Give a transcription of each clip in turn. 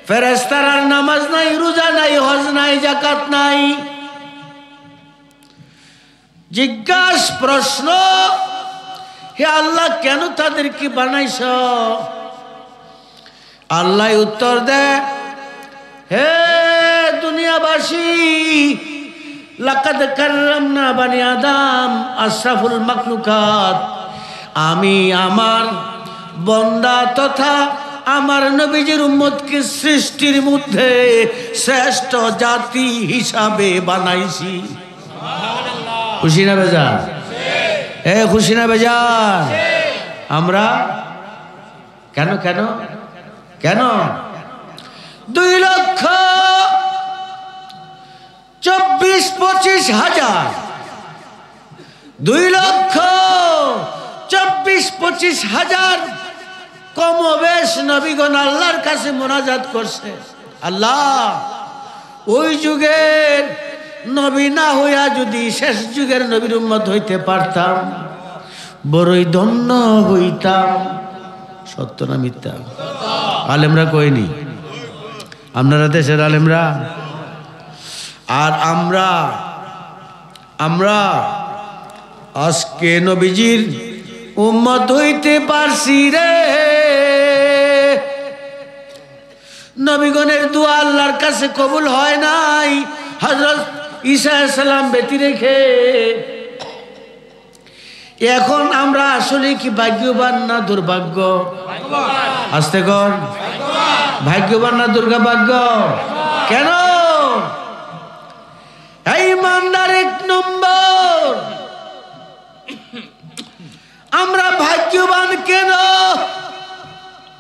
ফেরেশতার নামাজ নাই, রোজা নাই, হজ নাই, যাকাত নাই। জিজ্ঞাসা প্রশ্ন, হে আল্লাহ কেন তাদেরকে বানাইছ? আল্লাহ উত্তর দেয়, হে দুনিয়াবাসী, লাকাদ কাররামনা বানি আদম আশরাফুল মাখলুকাত। আমি আমার বান্দা তথা আমার নবীজির উম্মতকে সৃষ্টির মধ্যে শ্রেষ্ঠ জাতি হিসাবে বানাইছি। খুশি না বেজার? খুশি না বেজার? আমরা কেন কেন কেন 2,24,25,000 2,24,25,000 কমবেশ নবীগণ আল্লাহর কাছে মোনাজাত করছে। আল্লাহ, ওই যুগের নবী না হইয়া যদি শেষ যুগের নবীর উম্মত হইতে পারতাম, বড়ই ধন্য হইতাম। সত্য না মিথ্যা? আলেমরা কইনি? আপনারা দেশের আলেমরা। আর আমরা আজকে নবীজির উম্মত হইতে পারছি রে। নবীগণের দোয়া আল্লাহর কাছে কবুল হয় নাই হযরত ঈসা আলাইহিস সালাম ব্যতি রেখে। এখন আমরা আসলে কি ভাগ্যবান না দুর্ভাগ্য? আস্তে কর, ভাগ্যবান না দুর্ভাগ্য? কেন? এই ইমানদার এক নম্বর, আমরা ভাগ্যবান কেন?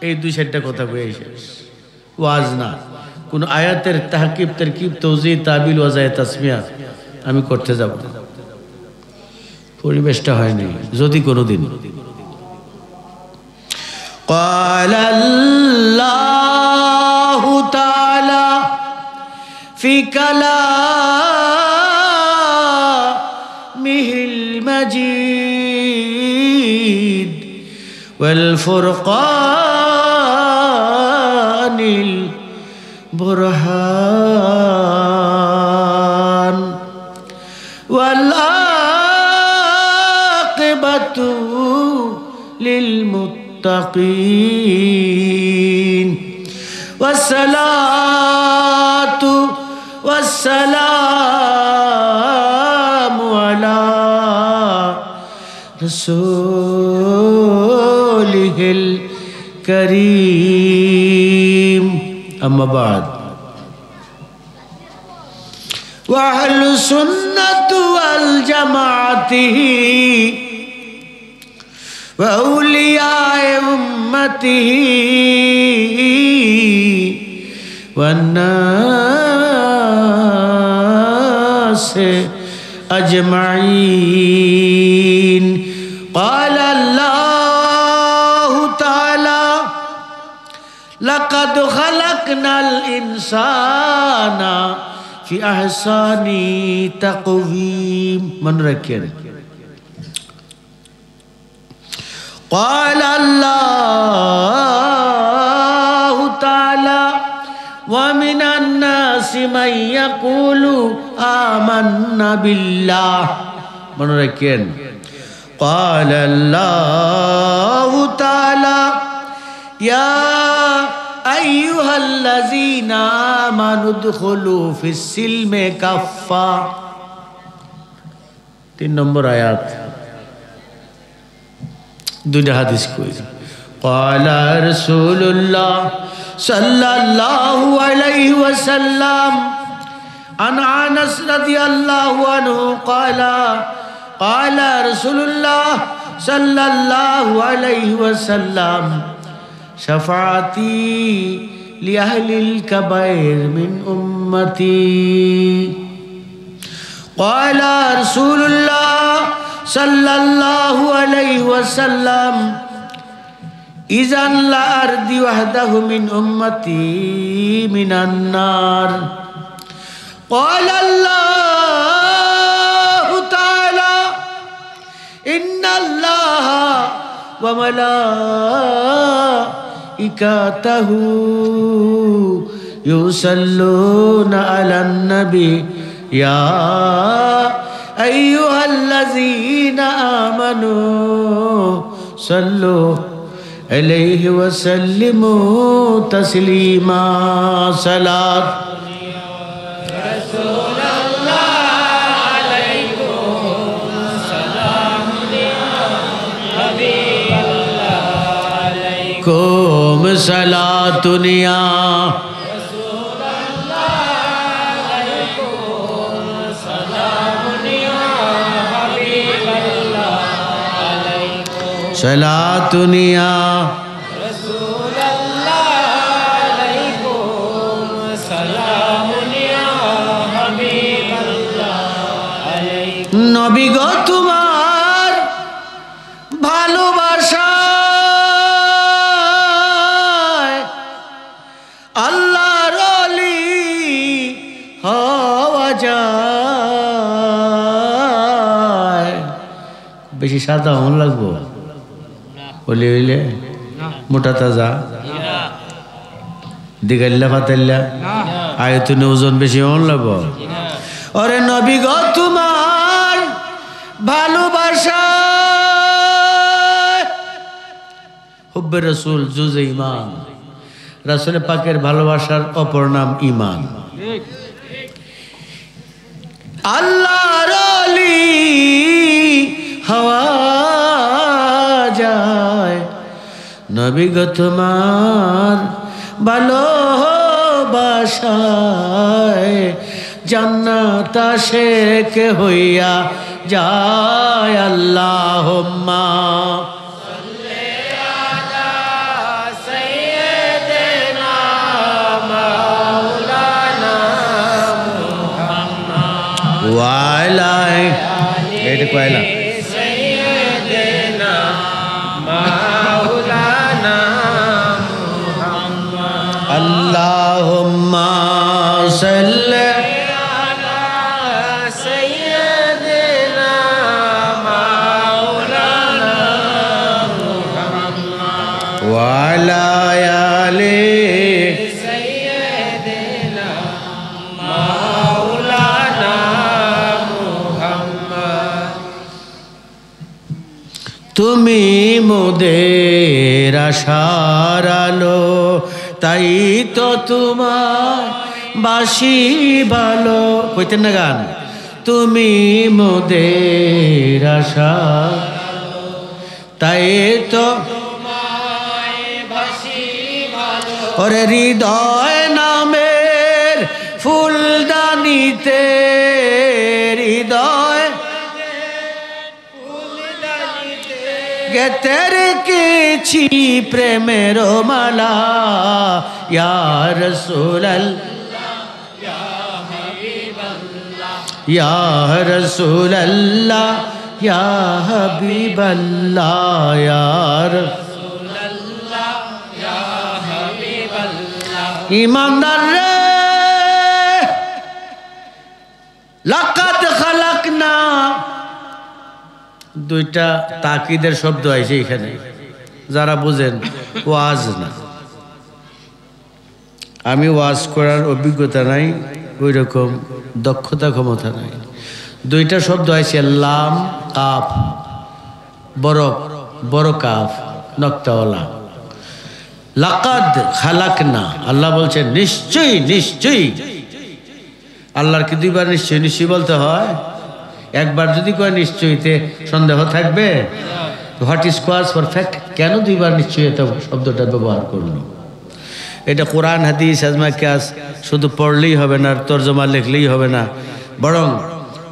এই 2-4টা কথা কয়ে শেষ। ওয়াজ না, কোন আয়াতের তাহকিব, তারকিব, তাওজীহ, তাবিল, ওয়াজায়ে তাসমিয়া আমি করতে যাব না। পরিবেশটা হয়নি। যদি কোনোদিন قال الله تعالى في كلامه المجيد والفرقان البرهان والعاقبة للمتقين والصلاة والسلام على رسوله الكريم أما بعد وأهل السنة والجماعة وأولياء أمته والناس أجمعين. قال الله تعالى لقد خلقنا الإنسان في أحسن تقويم. من ركن؟ قال الله تعالى ومن الناس من يقول آمنا بالله. من ركن؟ قال الله تعالى يا أيها الذين آمنوا ادخلوا في السلم كافة. 3 নম্বর আয়াত, 2টা হাদিস কই। قال رسول الله صلى الله عليه وسلم عن أنس رضي الله عنه قال قال رسول الله صلى الله عليه وسلم شفاعتي لأهل الكبائر من أمتي. قال رسول الله صلى الله عليه وسلم إذا لا أرضي وحده من أمتي من النار. قال الله تعالى إن الله وملائكته يصلون على النبي يا أيها الذين آمنوا صلوا عليه وسلموا تسليما صلاة رسول الله عليكم سلام حبيب الله عليكم صلاة يا رسول الله عليكم سلام يا حبيب الله عليكم صلاة يا رسول الله عليكم سلام يا حبيب الله عليكم নবী গো তোমার ভালোবাসায় আল্লাহর ওলি হওয়া যায়। বেশি সাদা হন লাগবো ওলি হইলে মোটা তাজা দিগাল্লা ফাতাল্লা আয়তনে ওজন বেশি হন লাগবো। ওরে নবী গো তোমার ভালোবাসা হুব্বে রসুল জুজে ইমান। রাসূল পাকের ভালোবাসার অপর নাম ইমান। আল্লাহর ওলি হওয়া যায়। নবী গো তোমার ভালোবাসায় জান্নাত আশিক হইয়া যায়। আল্লাহুম্মা সাল্লি আলা সাইয়্যিদিনা মাওলানা মুহাম্মদ ওয়া আলা এটা কয়লা সাইয়্যিদিনা মাওলানা মুহাম্মদ আল্লাহুম্মা সাল্লি তুমি মোদের আশার আলো তাই তো তোমার বাসি ভালো কইতেন না গান। তুমি মোদের আশা তাই তো ওরে হৃদয় নামের ফুলদানিতে হৃদয় গেতে রেখেছি প্রেমের মালা ইয়া রাসূলুল্লাহ ইয়া হাবিবাল্লাহ ইয়া রাসূলুল্লাহ ইয়া হাবিবাল্লাহ ইয়া রাসূলুল্লাহ ইয়া হাবিবাল্লাহ। ইমানদার রে লাকাদ খালাকনা দুইটা তাকিদের শব্দ আছে এখানে, যারা বুঝেন ওয়াজ না। আমি ওয়াজ করার অভিজ্ঞতা নাই, ওই রকম দক্ষতা ক্ষমতা নাই। দুইটা শব্দ আছে লাম কাফ, বড় বড় কাফ নক্তাওয়ালা। লাকাদ খালাকনা, আল্লাহ বলছেন নিশ্চয়ই নিশ্চয়ই। আল্লাহর কি দুইবার নিশ্চয়ই নিশ্চয়ই বলতে হয়? একবার যদি কয় নিশ্চয়ইতে সন্দেহ থাকবে? What is cause for fact, কেন দুইবার নিশ্চয়তা শব্দটা ব্যবহার করলো? এটা কোরআন হাদিস আজমা কিয়াস শুধু পড়লেই হবে না, তরজমা লিখলেই হবে না, বরং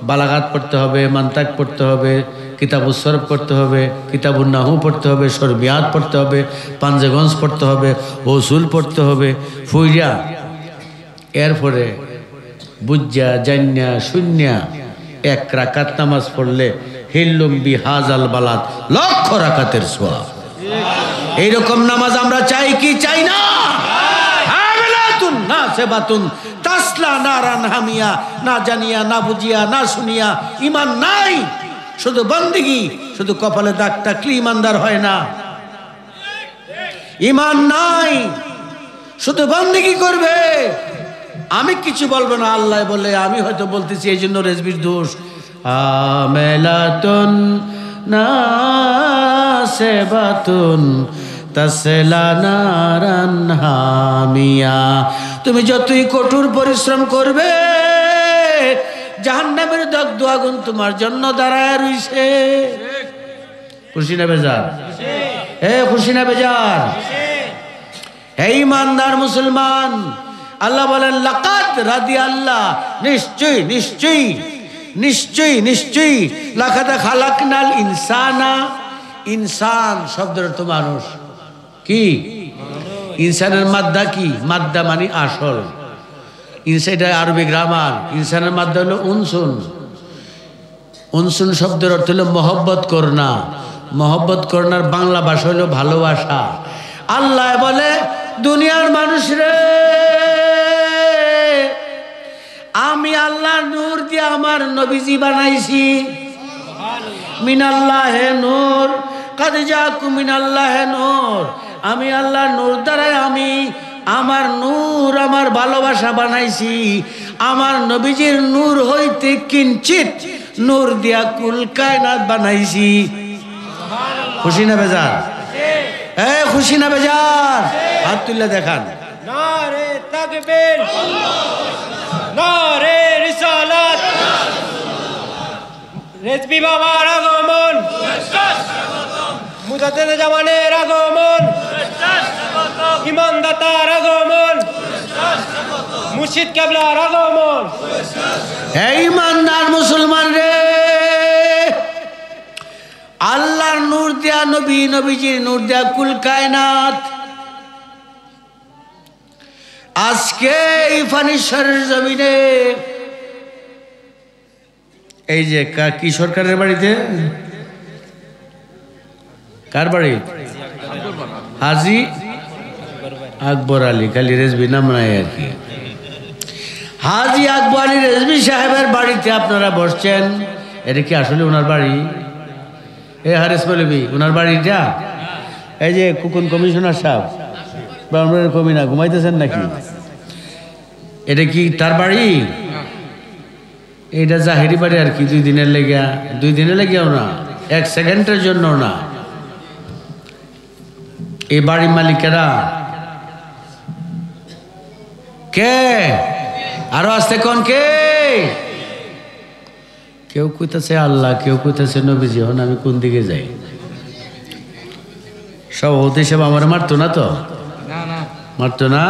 বালাগাত পড়তে হবে, মান্তাক পড়তে হবে, কিতাবুস সরফ পড়তে হবে, কিতাবুন নাহু পড়তে হবে, শরবিয়াত পড়তে হবে, পাঞ্জেগঞ্জ পড়তে হবে, ওসুল পড়তে হবে, ফুইরা এরপরে বুজ্জা জান্না শূন্যা এক রাকাত নামাজ পড়লে হিল্লুম বিহাজাল বালাত লক্ষ রাকাতের সওয়াব। এইরকম নামাজ আমরা চাই কি চাই না? আমিলাতুন নাসিবাতুন তাসলা নারান হামিয়া, না জানিয়া না বুঝিয়া না শুনিয়া ঈমান নাই, শুধু বন্দেগী, শুধু কপালে দাগ টাকলে ঈমানদার হয় না। ঈমান নাই, শুধু বন্দেগী করবে, আমি কিছু বলবো না। আল্লাহ বলে, আমি হয়তো বলতেছি এই জন্য রেজবির দোষ। আমেলাতুন নাসিবাতুন তাসলা নারান হামিয়া। তুমি যতই কঠোর পরিশ্রম করবে, জাহান্নামের দগ্ধ আগুন তোমার জন্য দাঁড়ায় রইছে। খুশি না বেজার? খুশি না বেজার? হে ইমানদার মুসলমান, আল্লাহ বলেন লাকাদ রাদিয়াল্লাহ, নিশ্চয়ই নিশ্চয়ই নিশ্চয়ই নিশ্চয়ই, লাকাদ খালাকনাল ইনসানা। ইনসান শব্দের অর্থ মানুষ। কি ইনসানের মাদ্দা? কি মাদ্দা মানে আসল। এটা আরবি গ্রামার। ইনসানের মাদ্দা হলো উনসুন। উনসুন শব্দের অর্থ হলো মহব্বত করনা। মহব্বত করনার বাংলা ভাষা হলো ভালোবাসা। আল্লাহ বলে, দুনিয়ার মানুষ রে, আমি আল্লাহ নূর দিয়ে আমার নবীজি বানাইছি। মিনাল্লাহে নূর, কাদ জাকুম মিনাল্লাহে নূর। আমি আল্লাহ নূর দ্বারাই আমি আমার নূর, আমার ভালোবাসা বানাইছি। আমার নবীজির নূর হইতে কিঞ্চিত নূর দিয়া কুল কায়নাত বানাইছি। খুশি না বেজার? খুশি না বেজার? হাত তুলে দেখান। নারে তাকবীর, নারে রিসালাত, রেজবি বাবার আগমন, মুজাদ্দেদ জামানের আগমন, ইমানদাতার আগমন, মুর্শিদ কেবলার আগমন। এই ইমানদার মুসলমান রে, আল্লাহর নূর দেয়া নবী, নবীজির নূর দেয়া কুল কায়নাত আজকে এই ফানিশ্বরের জমিনে, এই যে কি সরকারের বাড়িতে, কার বাড়ি? হাজি আকবর আলী, খালি রেজবি নাম নাই আর কি। হাজি আকবর আলী রেজবি সাহেবের বাড়িতে আপনারা বসছেন। এটা কি আসলে ওনার বাড়ি? হারেস মৌলভী ওনার বাড়িটা? এই যে কুকুন কমিশনার সাহেব, ব্রাহ্মণের কমিনা ঘুমাইতেছেন নাকি? এটা কি তার বাড়ি? এটা জাহেরি বাড়ি আর কি। 2 দিনের লেগিয়া, 2 দিনের লেগেও না, 1 সেকেন্ডের জন্য না। এই বাড়ির মালিকেরা কে? আরো আসতে কোন কে? কেউ কইতেছে আল্লাহ, কেউ কইতেছে নবীজি। হন আমি কোন দিকে যাই? সভাপতি সাহেব আমার মারতো না তো? মারতো না?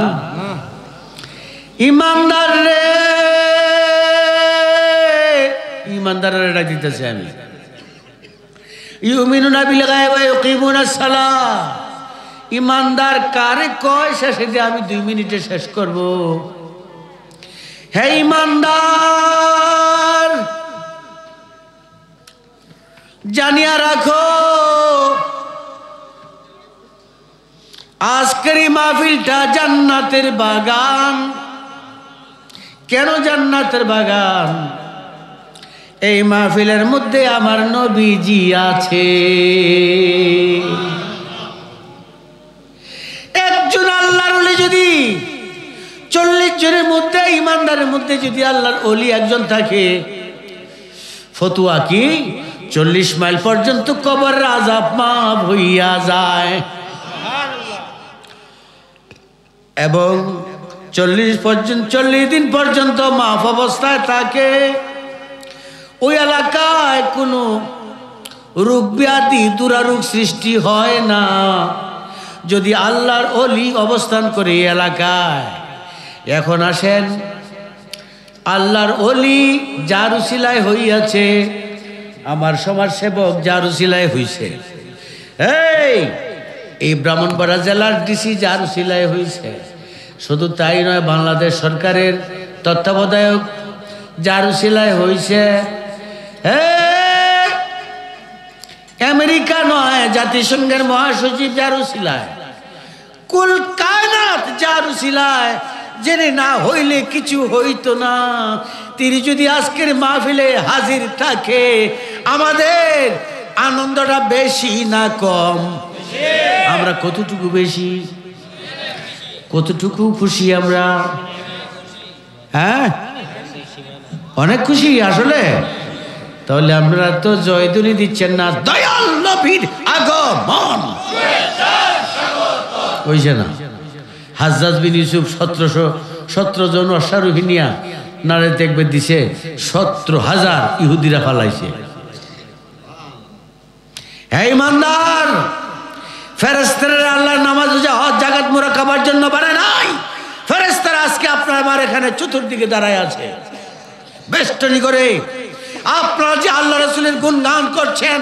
ইমানদার রে, ইমানদারের ডাক দিতেছে আমি। ইউমিনুনা বিল গায়ব ওয়া ইউকিমুনাস সালাহ। ইমানদার কারে কয় শেষে দিয়ে আমি 2 মিনিটে শেষ করব। হে ইমানদার, জানিয়া রাখো আজকের এই মাহফিলটা জান্নাতের বাগান। কেন জান্নাতের বাগান? এই মাহফিলের মধ্যে আমার নবীজি আছে। একজন আল্লাহর ওলি যদি 40 জনের মধ্যে, ইমানদারের মধ্যে যদি আল্লাহর ওলি একজন থাকে, ফতুয়া কি 40 মাইল পর্যন্ত কবরের আযাব মাফ হইয়া যায়। এবং 40 দিন পর্যন্ত মাফ অবস্থায় থাকে। ওই এলাকায় কোনো রোগ ব্যাধি দুরারোগ সৃষ্টি হয় না যদি আল্লাহর ওলি অবস্থান করে এই এলাকায়। এখন আসেন, আল্লাহর ওলি যার উসিলায় হইয়াছে, আমার সমাজ সেবক যার উসিলায় হইছে, এই ব্রাহ্মণবাড়া জেলার ডিসি যার উসিলায় হইছে, শুধু তাই নয়, বাংলাদেশ সরকারের তত্ত্বাবধায়ক যার উসিলায় হইছে, আমেরিকা নয়, জাতিসংঘের মহাসচিব যার উসিলায়, কুল কায়নাত যার উসিলায়, জেনে না হইলে কিছু হইতো না। তিনি যদি আজকের মাহফিলে হাজির থাকে, আমাদের আনন্দটা বেশি না কম? আমরা কতটুকু বেশি? কতটুকু খুশি আমরা? হ্যাঁ, অনেক খুশি আসলে। তাহলে আপনারা তো জয়ধ্বনি দিচ্ছেন না, দয়াল নবীর আগমন হইছে না? হাজ্জাজ বিন ইউসুফ 1717 জন অশ্বারোহী নিয়া নারে দেখবে দিছে, 17,000 ইহুদিরা পালাইছে। হে ইমানদার, ফেরেশতারা আল্লাহর নামাজ হজ জাকাত মুরাকাবার জন্য বানায় নাই। ফেরেশতারা আজকে আপনার আমার এখানে চতুর্দিকে দাঁড়ায় আছে বেষ্টনী করে। আপনারা যে আল্লাহ রাসূলের গুণগান করছেন,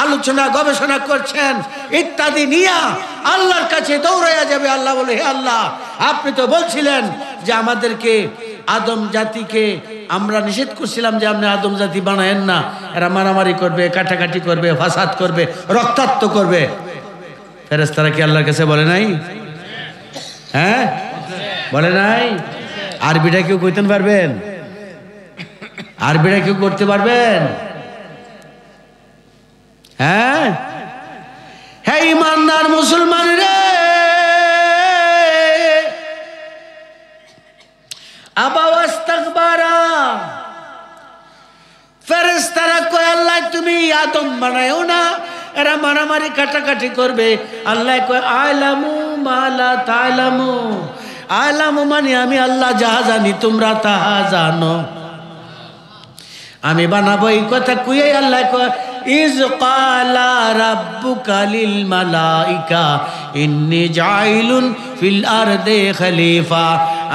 আলোচনা গবেষণা করছেন ইত্যাদি নিয়ে আল্লাহর কাছে দৌড়াইয়া যাবে। আল্লাহ বলে, হে আল্লাহ, আপনি তো বলছিলেন যে আমাদেরকে আদম জাতিকে আমরা নিষেধ করছিলাম যে আপনি আদম জাতি বানায়েন না, এরা মারামারি করবে, কাটাকাটি করবে, ফাসাদ করবে, রক্তাক্ত করবে। ফেরেশতারা কি আল্লাহর কাছে বলে নাই? হ্যাঁ, বলে নাই? আরবিটা কেউ কইতে পারবেন? আরবিটা কেউ করতে পারবেন? হ্যাঁ, হে ইমানদার মুসলমান রে, আবাওয়াস্তাকবারা, ফেরেশতারা কয় আল্লাহ তুমি আদম বানায়ও না, এরা মারামারি কাটাকাটি করবে। আল্লাহ কয় আলামু মালা তালামু, আলামু মানে আমি আল্লাহ যাহা জানি তোমরা তাহা জানো। আমি বানাবো এই কথা কুয়ে আল্লাহ কয় ইজ ক্বালা রাব্বুকা লিল মালাইকা ইন্নী জাইলুন ফিল আরদি খলিফা,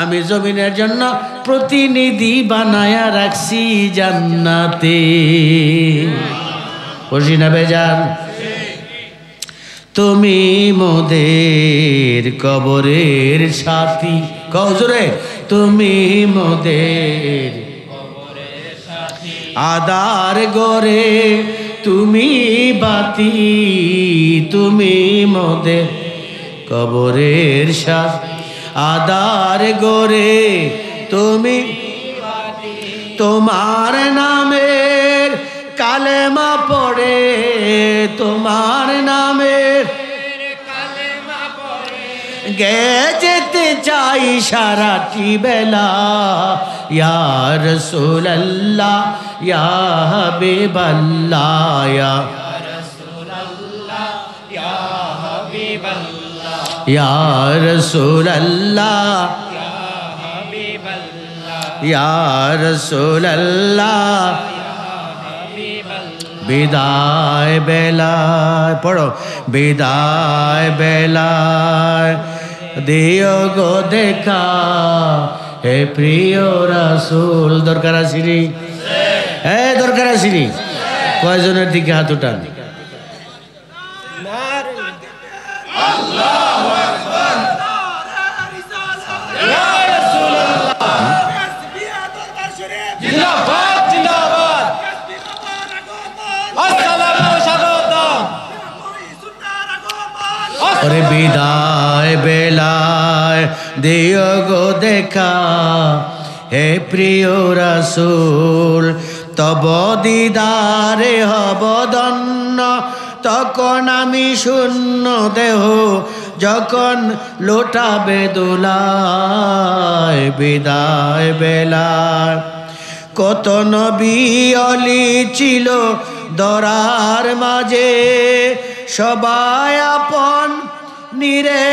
আমি জমিনের জন্য প্রতিনিধি বানায়া রাখছি জান্নাতে। খুশি না বেজান? তুমি মোদের কবরের সাথী, কও জোরে, তুমি মোদের আদার গরে তুমি বাতি, তুমি মোদের কবরের সাথী আদার গরে তুমি, তোমার নামের কালেমা পড়ে, তোমার নামের গে যেতে চাই সারাটি বেলা। ইয়া রাসূলুল্লাহ ইয়া হাবিবাল্লাহ, ইয়া রাসূলুল্লাহ ইয়া হাবিবাল্লাহ, ইয়া রাসূলুল্লাহ ইয়া হাবিবাল্লাহ, ইয়া রাসূলুল্লাহ বিদায় বেলায়, পড়ো, বিদায় বেলায় দিও গো দেখা হে প্রিয় রাসূল। দরকার আসিনি? হ্যাঁ দরকার আসিনি? কয়জনের দিকে হাত উঠান? ওরে বিদায় বেলায় দিও গো দেখা হে প্রিয় রাসূল, তব দিদারে হব ধন্য, তখন আমি শূন্য দেহ যখন লোটাবে দোলায়। বিদায় বেলায় কত নবী অলি ছিল দরার মাঝে, সবাই আপন নিরে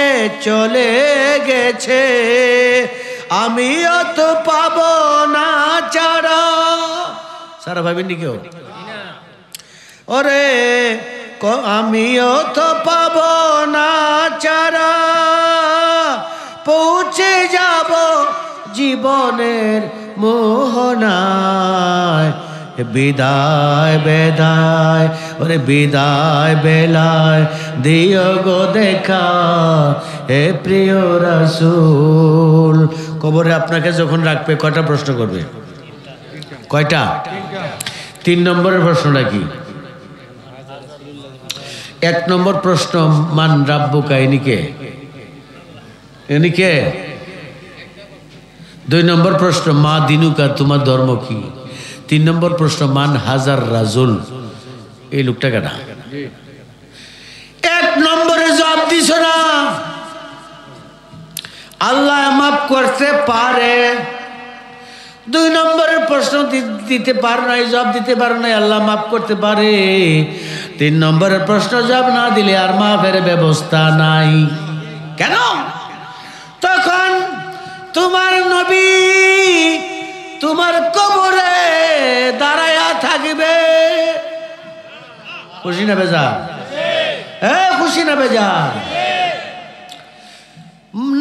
চলে গেছে, আমিও তো পাবো না ছাড়া। সারা ভাবেননি কেউ? ওরে আমিও তো পাবো না ছাড়া, পৌঁছে যাব জীবনের মোহনায়। বিদায় বেদায় ওরে বিদায় বেলায় দিও গো দেখা হে প্রিয় রাসূল। কবরে আপনাকে যখন রাখবে কয়টা প্রশ্ন করবে? কয়টা? 3 নম্বরের প্রশ্নটা কি? 1 নম্বর প্রশ্ন মান রাব্বুকা, ইনিকে ইনিকে। 2 নম্বর প্রশ্ন মা দিনুকা, তোমার ধর্ম কি? 3 নম্বর প্রশ্ন মান হাজার রাজুল, এই লোকটা কাটা। 1 নম্বরে জবাব দিছ না, করতে পারে। 2 নম্বরের প্রশ্ন দিতে পারো নাই, জবাব দিতে পারো নাই, আল্লাহ মাফ করতে পারে। 3 নম্বরের প্রশ্ন জবাব না দিলে আর মাফের ব্যবস্থা নাই। কেন? তখন তোমার নবী তোমার কবরে দাঁড়ায়া থাকবে। খুশি না বেজা? খুশি না বেজা?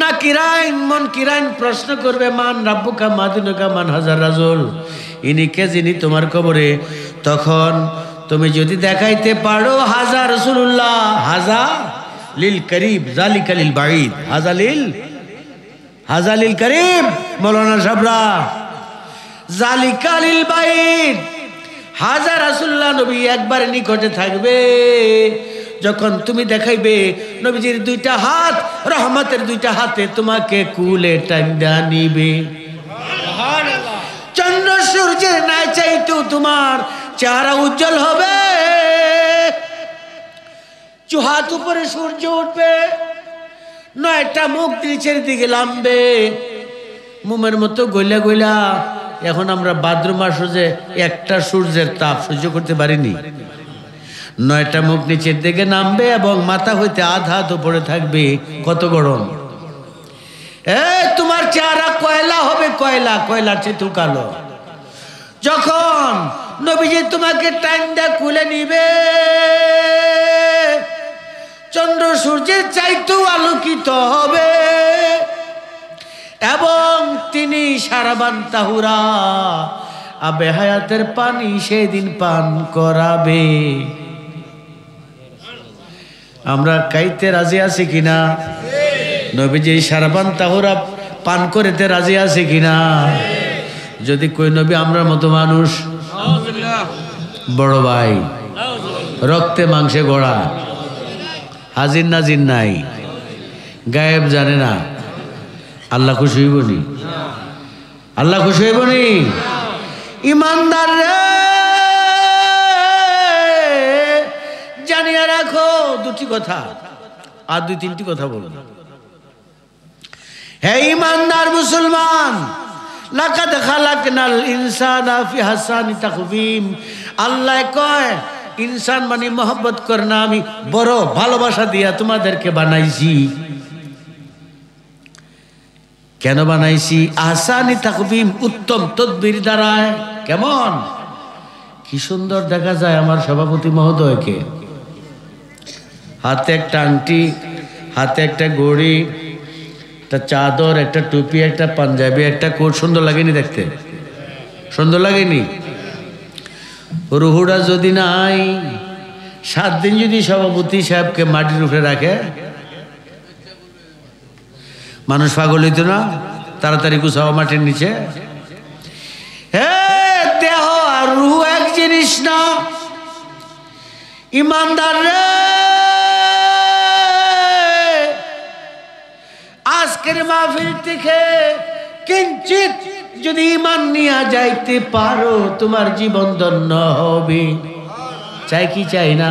না কিরাইন মন কিরাইন প্রশ্ন করবে, মান রাব্বুকা মাদিনুকা মান হাজার রাজুল, ইনি কে যিনি তোমার কবরে? তখন তুমি যদি দেখাইতে পারো হাজা রাসূলুল্লাহ, হাজা লিল করিব জালিকা লিল বাঈদ, হাজা লিল করিব, মৌলানা সাবরা, জালিকা লিল বাঈদ, হাজা রাসূলুল্লাহ নবী একবার নিকটে থাকবে। যখন তুমি দেখাইবে নবীজির 2টা হাত, রহমতের 2টা হাতে তোমাকে কুলে টাইন্দা নিবে। চন্দ্র সূর্যের নাই চাইতো তোমার চেহারা উজ্জ্বল হবে। চুহাত উপরে সূর্য উঠবে, 9টা মুখ নিচের দিকে লামবে মোমের মতো গইলা গইলা। এখন আমরা ভাদ্র মাসে যে একটা সূর্যের তাপ সহ্য করতে পারিনি। 9টা মুখ নিচের দিকে নামবে এবং মাথা হইতে আধা হাত উপরে থাকবে। কত গরম! তোমার চেহারা কয়লা হবে, কয়লার চেয়ে কালো। যখন নবীজি তোমাকে টাইন্দা কুলে নিবে, চন্দ্র সূর্যের চাইতেও আলোকিত হবে এবং তিনি সারাবান তাহুরা আবে হায়াতের পানি সেদিন পান করাবে। আমরা কাইতে রাজি আছি কিনা? নবীজি সারাবান তাহুরা পান করেতে রাজি আছে কিনা? যদি কই নবী আমরা মতো মানুষ, বড় ভাই রক্তে মাংসে গড়া, হাজির নাজির নাই, গায়েব জানে না, আল্লাহ খুশি হইবনি? আল্লাহ খুশি হইবনি? ইমানদার রে জানিয়ে রাখো 2টি কথা, আর 2-3টি কথা বলুন। হে ইমানদার মুসলমান, লাকাদ খালাকনাল ইনসানা ফি হাসানি তাকওয়িম। আল্লাহ কয় ইনসান মানে মহব্বত করনা, আমি বড় ভালোবাসা দিয়া তোমাদেরকে বানাইছি। কেন বানাইছি? আহসানি তাকওয়িম, উত্তম তদবির দ্বারা। কেমন কি সুন্দর দেখা যায় আমার সভাপতি মহোদয়কে, হাতে একটা আংটি, হাতে একটা ঘড়ি, একটা চাদর, একটা টুপি, একটা পাঞ্জাবি, একটা কোট। সুন্দর লাগেনি দেখতে? সুন্দর লাগেনি? রুহুটা যদি নাই, 7 দিন যদি সভাপতি সাহেবকে মাটির উপরে রাখে, মানুষ পাগল হইতো না? তাড়াতাড়ি গুছাও মাটির নিচে। দেহ আর রুহু এক জিনিস না। ইমানদার রে, আজকের মাহফিল থেকে কিঞ্চিত যদি ঈমান নিয়ে যাইতে পারো, তোমার জীবন ধন্য হবে। চাই কি চাই না?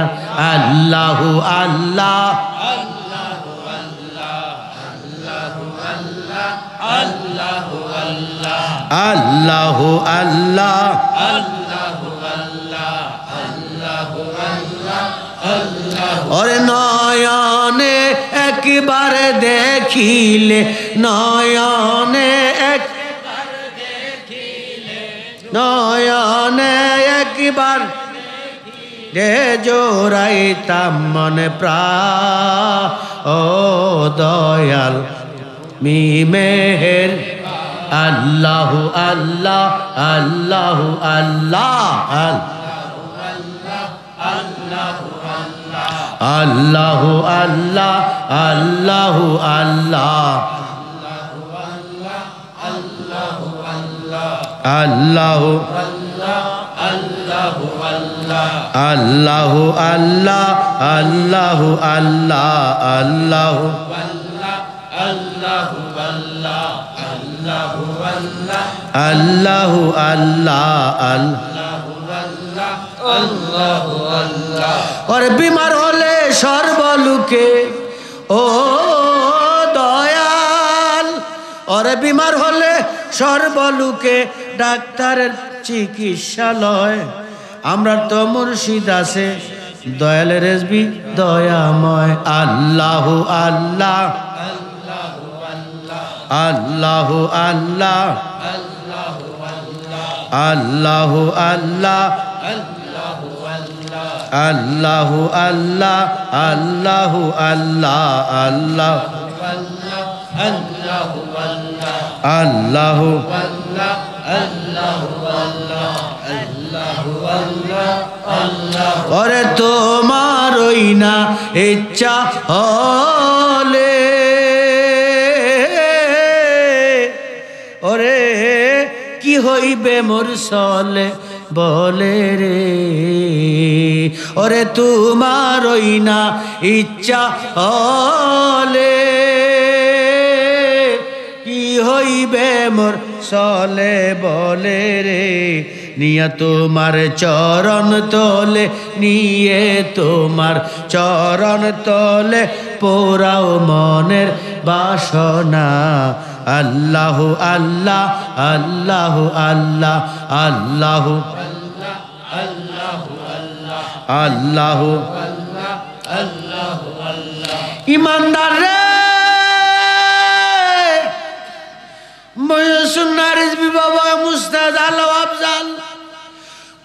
আল্লাহু আল্লাহ, আল্লাহু আল্লাহ, আল্লাহু আল্লাহ, আল্লাহু আল্লাহ, আল্লাহু আল্লাহ, আল্লাহু আল্লাহ, আল্লাহু আল্লাহ, আল্লাহ। ওরে নয়নে একবার দেখিলে, নয়নে একবার দেখিলে, নয়নে একবার রে জোড়াইতাম মনে প্রাণ। ও দয়াল মিমেহের আল্লাহু আল্লাহ, আল্লাহু আল্লাহ, আল্লাহু আল্লাহ, আল্লাহু আল্লাহ, আল্লাহু আল্লাহু আল্লাহ, আল্লাহু আল্লাহ, আল্লাহু আল্লাহু আল্লাহ। ওরে বিমার হলে সর্বলোকে ও দয়াল, ও ওরে বিমার হলে সর্বলোকে ডাক্তারের চিকিৎসালয়। আমরা তো মুর্শিদ আছে দয়াল রেজবি দয়াময়। আল্লাহ আল্লাহ আল্লাহ আল্লাহ আল্লাহ আল্লাহ আল্লাহ আল্লাহ আল্লাহ আল্লাহ আল্লাহ আল্লাহ ওরে তোমার ওই না ইচ্ছা হলে ওরে কি হইবে মোর সলে বলে রে। ওরে তোমার ওই না ইচ্ছা হলে কি হইবে মোর সলে বলে রে। নিয়ে তোমার চরণ তোলে নিয়ে তোমার চরণ তোলে পোড়াও মনের বাসনা। আল্লাহ আল্লাহ আল্লাহ আল্লাহ আল্লাহ আল্লাহ ইমানদার রে ময়ূসুন্নাহ রিজভী বাবা মুস্তাদ আল্লাহ আফজাল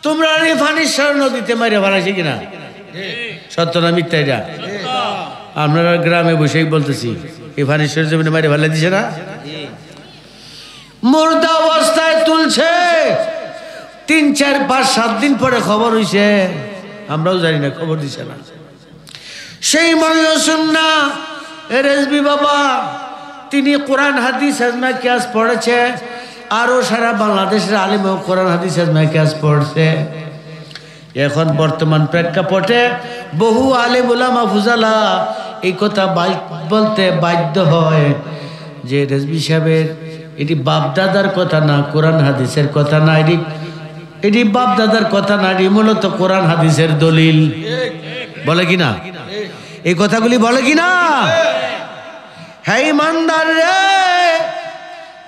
তোমরা রিফানিশ্বর নদীতে মারে ভাড়াইছে কিনা? সত্য না মিথ্যা? এটা আপনারা গ্রামে বসেই বলতেছি রিফানিশ্বর জমিনে মারে ভাড়া দিছে না? মুর্দা অবস্থায় তুলছে 3, 4, 5, 7 দিন পরে খবর হইছে, আমরাও জানি না, খবর দিছে না। সেই ময়ূসুন্নাহ রিজভী বাবা তিনি কোরআন হাদিস আজমা কিয়াস পড়েছে, আরো সারা বাংলাদেশের আলেমও কোরআন হাদিস আজমা কিয়াস পড়ছে। এখন বর্তমান প্রেক্ষাপটে বহু আলেম উলামা ফুজালা এই কথা বলতে বাধ্য হয় যে রিজভী সাহেবের এটি বাপদাদার কথা না, কোরআন হাদিসের কথা না, এটি বাপদাদার কথা না, এটি মূলত কোরআন হাদিসের দলিল। বলে কিনা? এই কথাগুলি বলে কিনা? হ্যাঁ ইমানদার রে,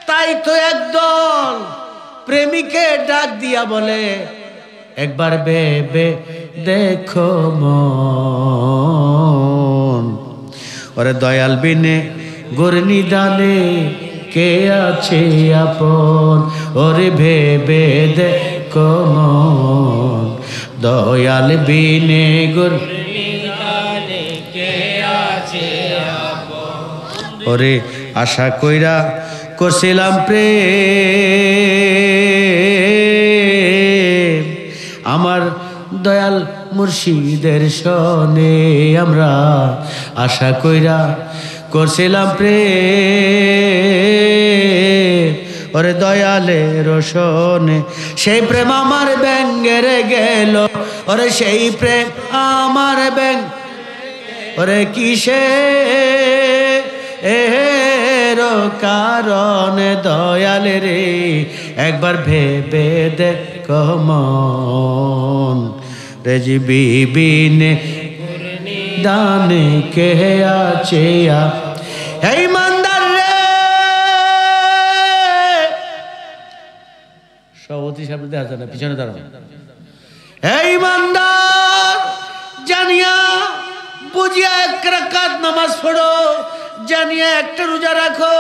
তাই তো একদল প্রেমিকে ডাক দিয়া বলে একবার ভেবে দেখো মন, ওরে দয়াল বিনে গোর নিদানে কে আছে আপন, ওরে ভেবে দেখো মন, দয়াল বিনে গোর নিদানে কে আছে আপন। ওরে আশা কইরা করছিলাম প্রেম আমার দয়াল মুর্শিদের সনে, আমরা আশা কইরা করছিলাম প্রেম ওরে দয়ালের সনে, সেই প্রেম আমার ব্যাঙ্গের গেল, ওরে সেই প্রেম আমার ব্যাং ওরে কিসে কারণে দয়াল রে, একবার ভেবে দেখো মন, রিজভী বিনে দানে কে আছে হে ইমানদার রে। সভাপতি সাহেব আছে না, পিছনে দাঁড়ানো। হে ইমানদার, জানিয়া বুঝিয়া 1 রাকাত নামাজ পড়ো, জানিয়ে একটা রোজা রাখো,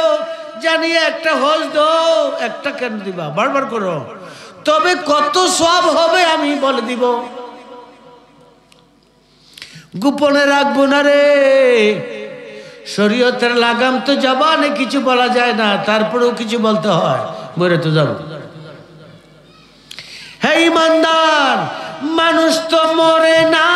জানিয়ে একটা হজ দাও, একটা কেন দিবা বারবার করো, তবে কত সওয়াব হবে আমি বলে দিব, গোপনে রাখবো না রে। শরীয়তের লাগাম তো জবানে কিছু বলা যায় না, তারপরেও কিছু বলতে হয়, মরে তো যাব। হে ইমানদার, মানুষ তো মরে না।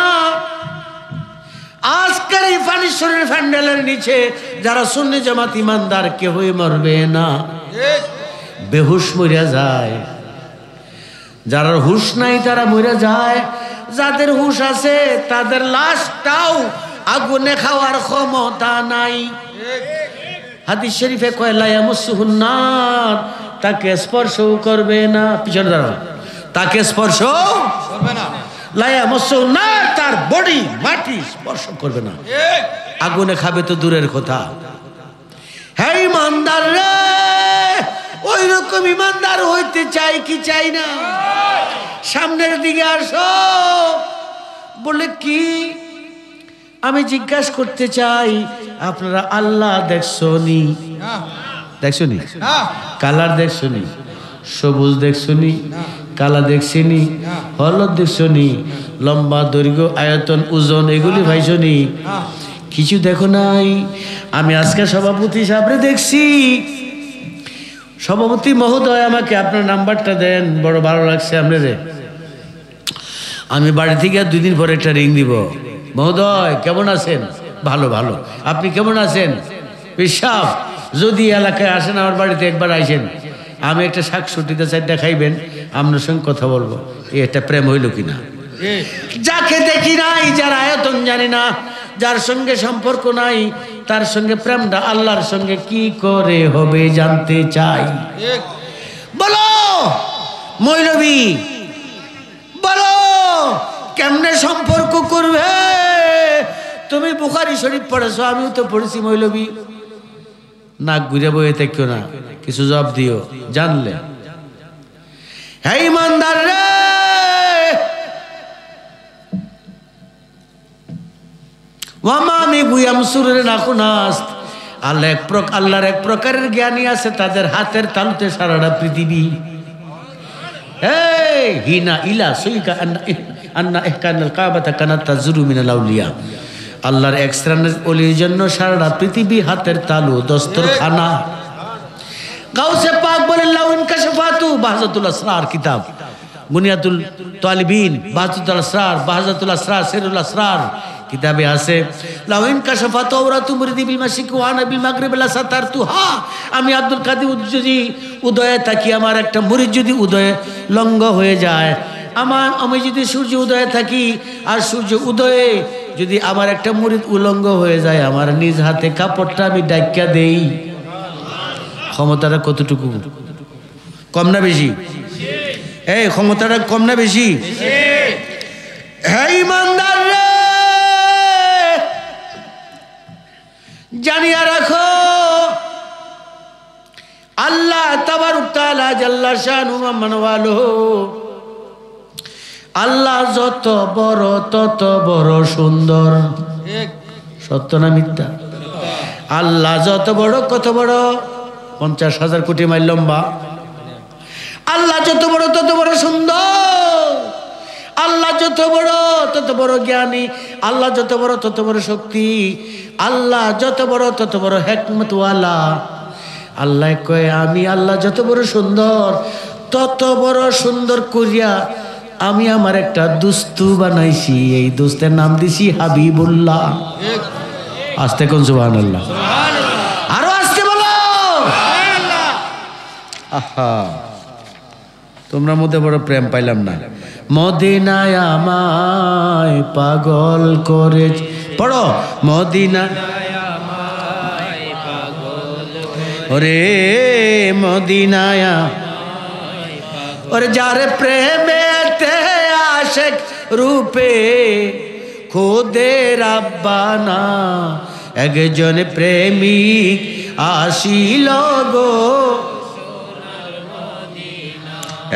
আজকের এই ফানিশ্বরের প্যান্ডেলের নিচে যারা সুন্নি জামাত ইমানদার কেউই মরবে না, বেহুশ মরিয়া যায়। যারা হুশ নাই তারা মরিয়া যায়, যাদের হুশ আছে তাদের লাশটাও আগুনে খাওয়ার ক্ষমতা নাই। হাদিস শরীফে কয় লা ইয়ামাসসুহুন নার, তাকে স্পর্শও করবে না, পিছনে দাঁড়াও, তাকে স্পর্শ করবে না, লা ইয়ামাসসুহুন নার, তার বডি মাটি স্পর্শ করবে না, আগুনে খাবে তো দূরের কথা। হে ইমানদার রে, ওই রকম ইমানদার হইতে চাই কি চাই না? সামনের দিকে আসো। বলে কি? আমি জিজ্ঞাসা করতে চাই, আপনারা আল্লাহ দেখছনি? দেখছনি? কালার দেখছনি? সবুজ দেখছনি? কালা দেখছিনি? হলুদ দেখছনি? লম্বা, দৈর্ঘ্য, আয়তন, ওজন এগুলি ভাইছনি? কিছু দেখো নাই? আমি আজকে সভাপতি সাহেবরে দেখছি। সভাপতি মহোদয়, আমাকে আপনার নাম্বারটা দেন, বড় ভালো লাগছে আপনারে। আমি বাড়ি থেকে 2 দিন পরে একটা রিং দিব। মহোদয় কেমন আছেন? ভালো ভালো। আপনি কেমন আছেন? বিশ্বাস যদি এলাকায় আসেন, আমার বাড়িতে একবার আইসেন, আমি একটা শাকসুটিতে 4টা খাইবেন, আপনার সঙ্গে কথা বলবো। এটা প্রেম হইল কিনা? যাকে দেখি নাই, যার আয়তন জানি না, যার সঙ্গে সম্পর্ক নাই, তার সঙ্গে প্রেমটা আল্লাহর সঙ্গে কি করে হবে জানতে চাই। বলো মৌলবী, বলো কেমনে সম্পর্ক করবে? তুমি বুখারী শরীফ পড়েছো, আমিও তো পড়েছি মৌলবী। নাক ঘুরে বয়ে থেকো না, কিছু জবাব দিও জানলে। হে ইমানদার রে, ওয়ামামি বুয়াম সুরে নাকুনাস, আল্লাহর এক প্রকারের জ্ঞানী আছে, তাদের হাতের তালুতে সারাটা পৃথিবী। এই হিনা ইলা সুইকা আন্না ইহকানাল কাবাতা কানাত তাজরু মিনাল আউলিয়া। আল্লাহর এক শ্রেণীর ওলির জন্য সারাটা পৃথিবী হাতের তালু, দস্তরখানা। গাউসে পাক বলেন লাউন কাশফাতু বাহজাতুল আসরার কিতাব, বুনিয়াতুল তালিবিন, বাহজাতুল আসরার, বাহজাতুল আসরার, সিরুল আসরার কিতাবে আছে, লাউন কাশফাতু আওরাতু মুরিদি বিল মাশরিক ওয়া আনা বিল মাগরিব লা সাতারতুহা। আমি আব্দুল কাদের যদি উদয়ে থাকি, আমার একটা মুরিদ যদি উদয়ে লঙ্ঘ হয়ে যায়, আমি যদি সূর্য উদয়ে থাকি আর সূর্য উদয়ে যদি আমার একটা মুরিদ উলঙ্গ হয়ে যায়, আমার নিজ হাতে কাপড়টা আমি ডাক্কা দেই। ক্ষমতাটা কতটুকু? কম না বেশি? এই ক্ষমতাটা কম না বেশি? হে ইমানদার রে, জানিয়া রাখো, আল্লাহ তাবারক তাআলা জাল্লা শানুহু ওয়া মানওয়ালুহু, আল্লাহ যত বড় তত বড় সুন্দর। সত্য না মিথ্যা? আল্লাহ যত বড়, কত বড়? 50,000 কোটি মাইল লম্বা। আল্লাহ যত বড় তত বড় সুন্দর। আল্লাহ যত বড় তত বড় জ্ঞানী। আল্লাহ যত বড় তত বড় শক্তি। আল্লাহ যত বড় তত বড় হিকমতওয়ালা। আল্লাহ কয়, আমি আল্লাহ যত বড় সুন্দর, তত বড় সুন্দর করিয়া আমি আমার একটা দুস্তু বানাইছি। এই দোস্তের নাম দিছি হাবিবুল্লাহ। আস্তে কোন সুবহানাল্লাহ, আরো আস্তে বলো। আহা, তোমরা মধ্যে বড় প্রেম পাইলাম না। মদিনায় আমায় পাগল করে, পড়ো মদিনায় আমায় পাগল, ওরে মদিনায়, ওরে যার প্রেমেতে আশিক রূপে খোদে রাব্বানা, একজন প্রেমিক আসিল গো,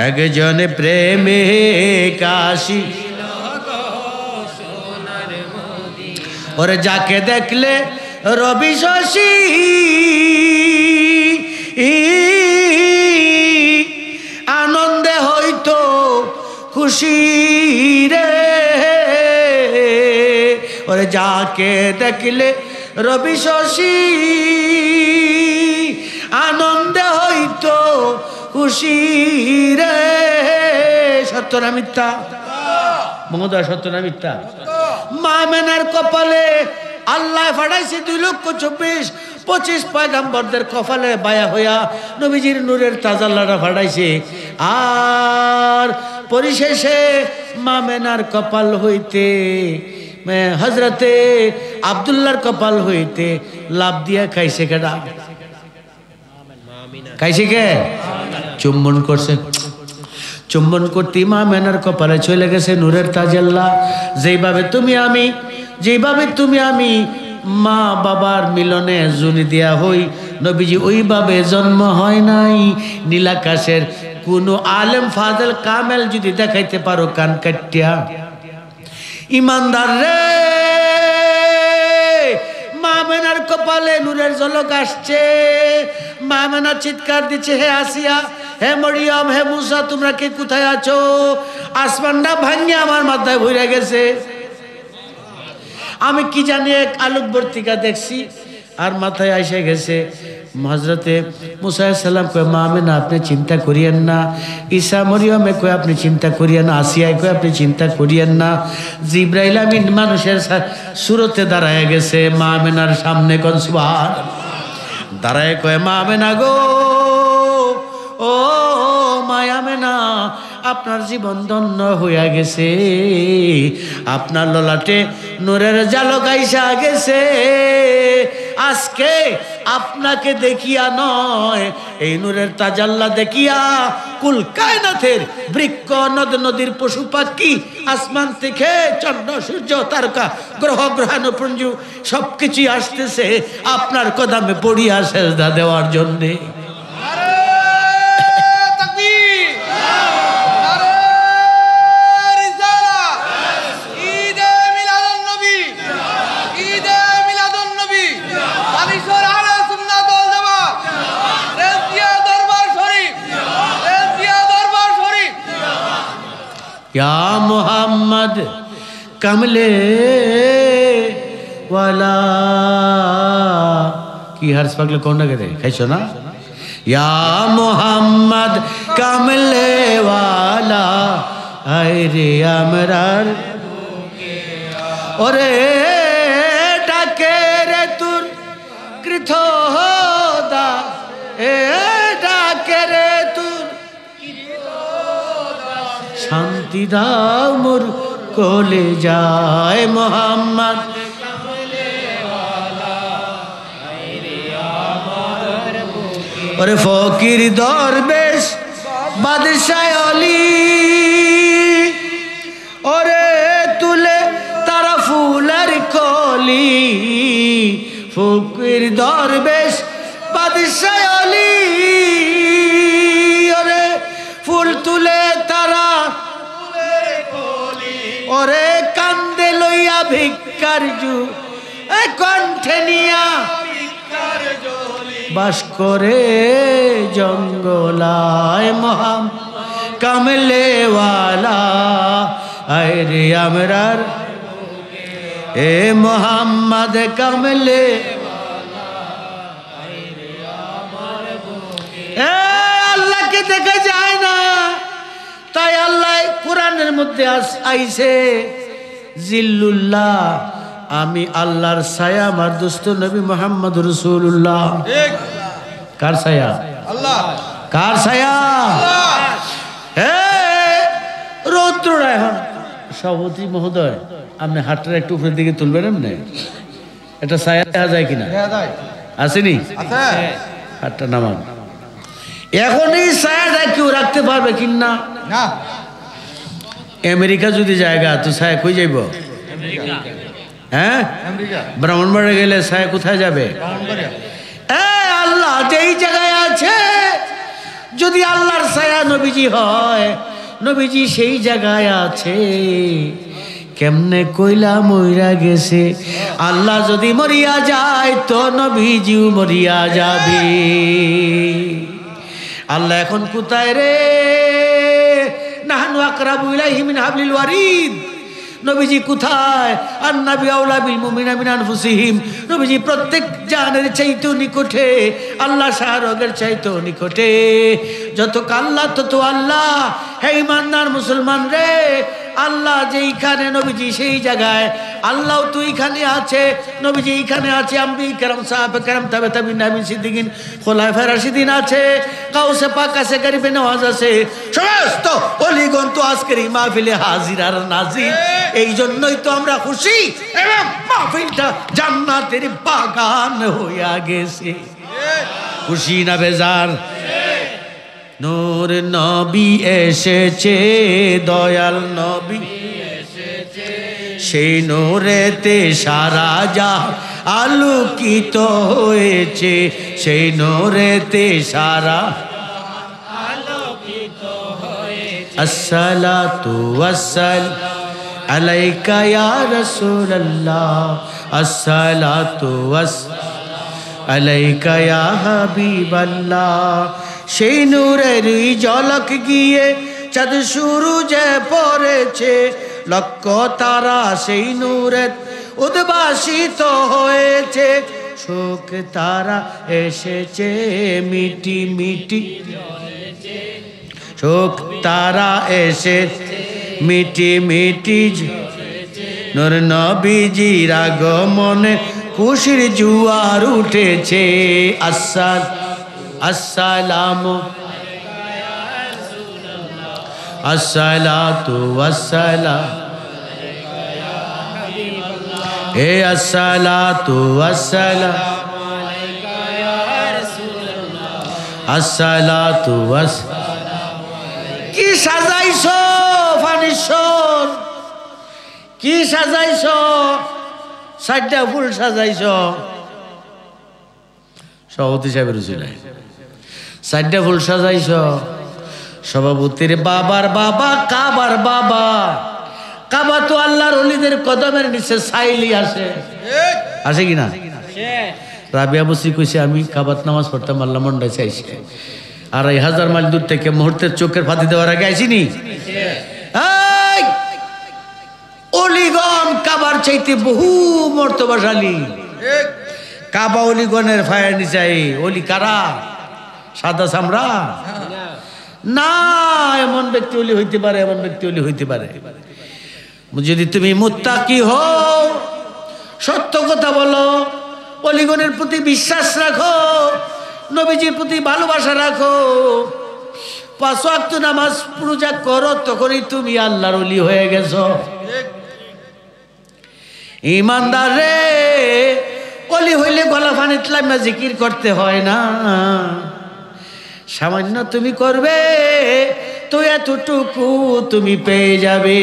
একজন প্রেমিক আসিল গো, ওরে যাকে দেখলে রবি শশী আনন্দে হইতো খুশি রে, ওরে যাকে দেখলে রবি শশী আনন্দে হইতো খুশি রে। সত্য না মিথ্যা? মহোদয় সত্য না মিথ্যা? মা মেনার কপালে আল্লাহ ফাটাইছে 2,24,25 পয়গম্বরদের কপালে বায়া হইয়া নবীজির নূরের তাজাল্লাটা ফাটাইছে। আর পরিশেষে মা মেনার কপাল হইতে, হযরতে আব্দুল্লাহর কপাল হইতে লাভ দিয়া খাইছে কেডা? খাইছে কে? চুম্বন করছে। চুম্বন করতে মা মেনার কপালে চলে গেছে নূরের তাজাল্লা। যেভাবে তুমি আমি মা বাবার মিলনে জুনি দেয়া হই, নবীজি ওইভাবে জন্ম হয় নাই। নীলাকাশের কোন আলেম ফাজল কামেল যদি দেখাইতে পারো কান কাটিয়া। ইমানদার রে, মা আমেনার কপালে নূরের ঝলক আসছে। মা আমেনা চিৎকার দিচ্ছে, হে আসিয়া, হে মরিয়ম, হে মুসা, তোমরা কে কোথায় আছো? আসমানটা ভাঙিয়ে আমার মাথায় ভরে গেছে। আমি কি জানি এক আলোকবর্তিকা দেখছি আর মাথায় এসে গেছে। হযরতে মুসা আলাইহিস সালাম কয়, মা আমেনা আপনি চিন্তা করিয়েন না। ঈসা মরিয়মে কয় আপনি চিন্তা করিয়েন না। আসিয়ায় কয় আপনি চিন্তা করিয়েন না। জিবরাইল আমিন মানুষের সুরতে দাঁড়ায় গেছে মা আমেনার সামনে। কোন সুবহানাল্লাহ। দাঁড়ায় কয়, মা আমেনা গো, ও মা আমেনা, আপনার জীবন ধন্য হইয়া গেছে। আপনার ললাটে নূরের ঝলক আইসা গেছে। আজকে আপনাকে দেখিয়া নয়, এই নূরের তাজাল্লা দেখিয়া কুল কায়নাতের বৃক্ষ, নদ নদীর, পশু পাখি, আসমান থেকে চন্দ্র সূর্য তারকা গ্রহ গ্রহাণুপুঞ্জ সবকিছুই আসতেছে আপনার কদমে পড়িয়া সেজদা দেওয়ার জন্যে। या मोहम्मद कमले वाला की हर्ष पगले कौन ना करे कैसो ना। या मोहम्मद कमले वाला आए रे अमरार ओरे डाके रे तुर कृथो होदा ए डाके रे तुर शांति दाओ मोर कोले जाए मोहम्मद और फकीर दरवेश बादशाह अली और तुले तारा फूलर कोली फकीर दरवेश बादशाह अली और फूल तुले तारा और कांदे लइया भिक्षार्जु कण्ठे निया बास करे जंगलाय मोहम कमले वाला आए रे अमरार ए मोहम्मद कमले अल्लाह के देखा जाए ना ताई अल्लाह कुरानेर मध्य आइसे जिल्लुल्लाह आमी अल्लाहर छाया आमार दोस्त नबी मोहम्मद रसूलुल्लाह कार छाया अल्लाह कार छाया रौद्र सभापति महोदय आपनि हातटा एकटु उपरेर दिके तुलबेन एमनि এটা ছায়া দেখা যায় কিনা আসেনি হাতটা নামান এখন এই ছায়াটা কেউ রাখতে পারবে কিনা না আমেরিকা যদি জায়গা তো ছায়া কই যাইব আমেরিকা হ্যাঁ আমেরিকা ব্রাহ্মণবাড়িয়া গেলে ছায়া কোথায় যাবে ব্রাহ্মণবাড়িয়া আল্লাহ যেই জায়গায় আছে যদি আল্লাহর ছায়া নবীজি হয় নবীজি সেই জায়গায় আছে কেমনে কইলা মইরা গেছে আল্লাহ যদি মরিয়া যায় তো নবীজিও মরিয়া যাবে আল্লাহ এখন কোথায় রে নাহনু আকরাবু ইলাইহি মিন হাবলিল ওয়ারিদ নবীজি কোথায় আর নবী আউলা বিল মুমিনিনা মিন আনফুসিহিম নবীজি প্রত্যেক জানের চাইতে নিকটে আল্লাহ শাহরগের চাইতে নিকটে যত আল্লাহ তত আল্লাহ হে ইমানদার মুসলমান রে আল্লাহ যেইখানে নবীজি সেই জায়গায় আল্লাহ তো এইখানে আছে নবীজি এইখানে আছে আম্বিয়া کرام সাহাবা کرام তাবে তাবিন নবী সিদ্দিকিন খোলাফায়ে রাশিদিন আছে কাউসে পাক আছে গরিবে নওয়াজ আছে সমস্ত ওলিগণ তো আজকের এই মাহফিলে হাজির আর নাজির এই জন্যই তো আমরা খুশি এবং মাহফিলটা জান্নাতের বাগান হইয়া গেছে খুশি না বেজার নূর নবী এসেছে দয়াল নবী এসেছে সেই নূরেতে সারা জাহান আলোকিত হয়েছে সেই নূরেতে সারা আসসালাতু ওয়াসসালামু আলাইকা ইয়া রাসূলুল্লাহ আসসালাতু ওয়াসসালামু আলাইকা ইয়া হাবিবাল্লাহ সেই নূরের ঝলক গিয়ে চাঁদ সূরজে পড়েছে লক্ষ তারা সেই নূরের উদ্ভাসিত হয়েছে শোক তারা এসেছে মিটি মিটি শোক তারা এসে মিটি মিটি নূর নবীজির আগমনে খুশির জোয়ার উঠেছে আসসালামু আসসালাতু ওয়াসসালাম হে আসসালাতু ওয়াসসালাম আসসালাতু ওয়াসসালাম কি সাজাইছো ফানিশর কি সাজাইছো সাইডটা ফুল সাজাইছো সভাপতি সাহেবের উচিলায় সাইডটা ফুল সাজাইছো সভাপতির বাবার বাবা কাবার বাবা কাবা তো আল্লাহর ওলিদের কদমের নিচে সাইলি আসে আসে কিনা রাবিয়া বসি কইছে আমি কাবাত নামাজ পড়তাম আল্লাহ মন্ডায় চাইছে ২,৫০০ মাইল দূর থেকে মুহূর্তের চোখের ফাঁদি দেওয়ার আগে আইসিনি অলিগণ কাবার চাইতে বহু মর্তবাশালী কাবা অলিগণের ফায়ার নিচাই অলি কারা সাদা চামড়া না এমন ব্যক্তি অলি হইতে পারে এমন ব্যক্তি অলি হইতে পারে যদি তুমি মুত্তাকি হও সত্য কথা বলো অলিগণের প্রতি বিশ্বাস রাখো নবীজির প্রতি ভালোবাসা রাখো ৫ ওয়াক্ত নামাজ পূজা করো তখনই তুমি আল্লাহর ওলি হয়ে গেছো ইমানদার রে ওলি হইলে গলা ফানিত লাইমা জিকির করতে হয় না সামান্য তুমি করবে তো এতটুকু তুমি পেয়ে যাবে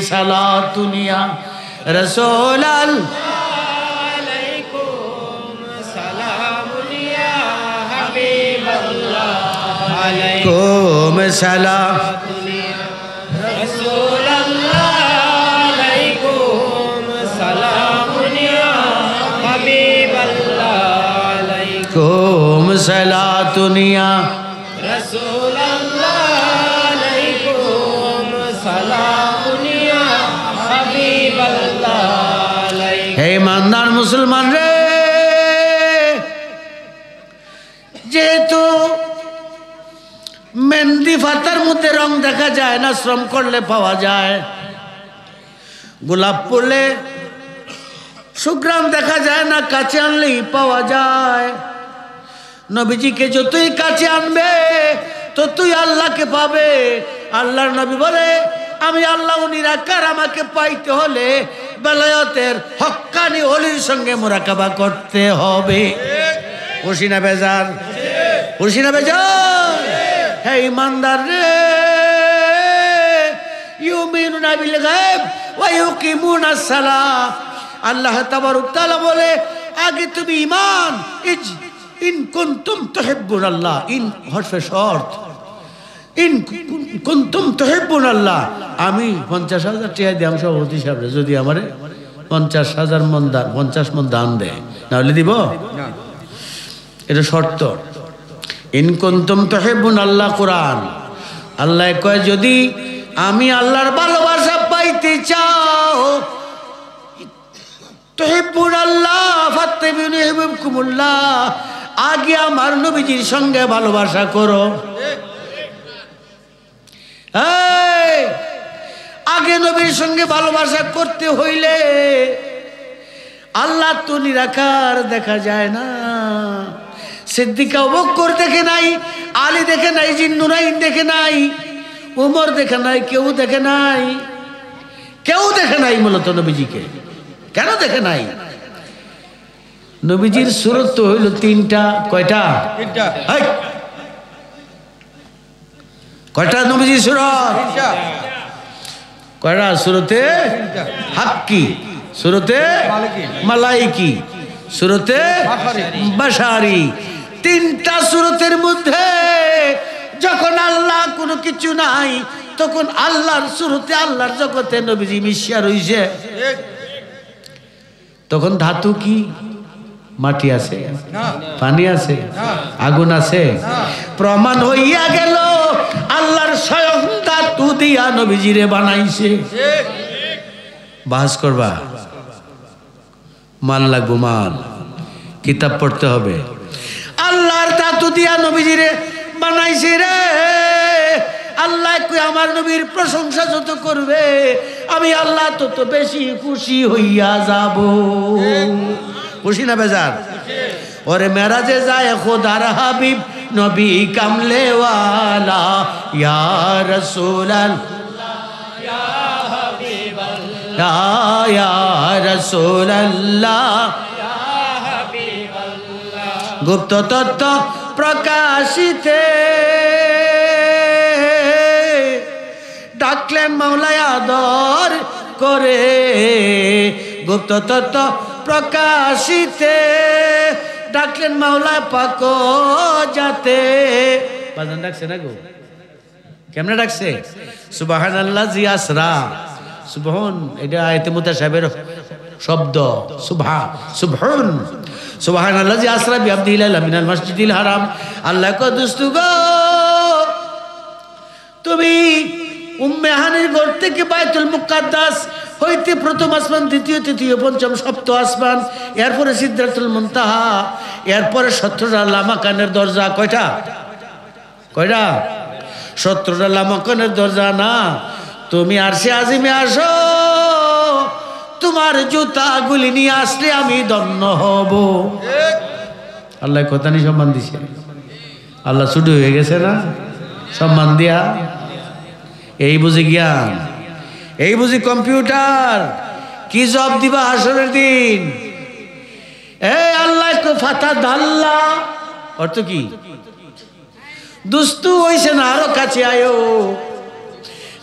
সালাতুনিয়া রাসূলাল আলাইকুম সালাম রাসূলুল্লাহ আলাইকুম সালামুনিয়া হাবিবাল্লাহ আলাইকুম সালাতুনিয়া রাসূলুল্লাহ আলাইকুম সালামুনিয়া হাবিবাল্লাহ হে ইমানদার মুসলমান রে যেহেতু মেহেন্দি ফাতার মধ্যে রং দেখা যায় না শ্রম করলে পাওয়া যায় গোলাপ ফুলে সুগ্রাম দেখা যায় না কাছে আনলেই পাওয়া যায় নবীজিকে যতই কাছে আনবে ততই আল্লাহকে পাবে আল্লাহর নবী বলে আমি আল্লাহ নিরাকার আমাকে পাইতে হলে বেলায়েতের হক্কানি ওলির সঙ্গে মুরাকাবা করতে হবে খুশি না বেজার খুশি না বেজার হে ইমানদার রে ইউমিনুনা বিল গায়ব ওয়া ইউকিমুনাস সালাহ আল্লাহ তাবারক তাআলা বলে আগে তুমি ঈমান ইন কুনতুম তুহিব্বুনাল্লাহ ইন হরফে শর্ত ইন কুনতুম তুহিব্বুনাল্লাহ আমি ৫০,০০০ টাকা দিলাম সভাপতি সাহেব যদি আমারে ৫০,০০০ মন দান ৫০ মন দান দেয় নাহলে দিব না এটা শর্ত ইন কুনতুম তুহিব্বুনাল্লাহ কোরআন আল্লাহ কয় যদি আমি আল্লাহর ভালোবাসা পাইতে চাও তুহিব্বুনাল্লাহ ফাত্তাবিউনি ইউহিব্বুকুমুল্লাহ আগে আমার নবীজির সঙ্গে ভালোবাসা করো এই আগে নবীর সঙ্গে ভালোবাসা করতে হইলে আল্লাহ তো নিরাকার দেখা যায় না সিদ্দিক আবু বকর দেখে নাই আলী দেখে নাই জিন্নুরাইন দেখে নাই উমর দেখে নাই কেউ দেখে নাই মূলত নবীজিকে কেন দেখে নাই নবীজির সুরত তো হইল ৩টা কয়টা কয়টা নবীজির সুরত কয়টা সুরতে হাক্কি সুরতে মালাইকি সূরতে বাশারি। তিনটা সূরতের মধ্যে যখন আল্লাহ কোনো কিছু নাই, তখন আল্লাহর সূরতে আল্লাহর জগতে নবীজি মিশিয়া রইছে। তখন ধাতু কি? মাটি আছে, পানি আছে, আগুন আছে। প্রমাণ হইয়া গেল আল্লাহর স্বয়ং ধাতু দিয়া নবীজিরে বানাইছে। বাস করবা, মাল লাগবো, মাল কিতাব পড়তে হবে। আল্লাহর ধাতু দিয়া নবীজিরে বানাইছে রে। আল্লাহ কই আমার নবীর প্রশংসা যত করবে আমি আল্লাহ তত বেশি খুশি হইয়া যাব। খুশি না বেজার? ওরে মেরাজে যায় খোদার হাবিব নবী কামলেওয়ালা, ইয়া রাসূলুল্লাহ ইয়া হাবিবাল্লাহ ইয়া রাসূলুল্লাহ ইয়া হাবিবাল্লাহ। গুপ্ত তত্ত্ব প্রকাশিতে ডাকলেন মাওলায় আদর করে। গুপ্ত তত্ত্ব প্রকাশিতে ডাকলেন মাওলা পাক যাতে। বাজান ডাকছে না গো? কেমনে ডাকছে? সুবহানাল্লাহ জি আসরা। সুবহান এটা আয়াতে মুতাশাবির শব্দ। সুবহান সুবহানাল্লাহ জি আসরা বিআবদিহি ইলা মিনাল মসজিদিল হারাম। আল্লাহ কো দুস্তু গো, তুমি উম্মে হানির ঘর থেকে বাইতুল মুকাদ্দাস হইতে প্রথম আসমান, দ্বিতীয়, তৃতীয়, পঞ্চম, সপ্ত আসমান, এরপরে সিদরাতুল মুনতাহা, এরপরে 17টা লামাকানের দরজা। কয়টা? 17টা লামাকানের দরজা না। তুমি আরশে আজিমে আসো, তোমার জুতাগুলি নিয়ে আসলে আমি ধন্য হব। আল্লাহ কথা নিয়ে সম্মান দিছে। আল্লাহ ছুটি হয়ে গেছে না সম্মান দিয়া? এই বুঝি জ্ঞান, এই বুঝি কম্পিউটার। কি জব দিবা হাসরের দিন? আল্লাহ ফাতা দাল্লা অর্থ কি? দুস্তু হইছে না, আরো কাছে আয়ো।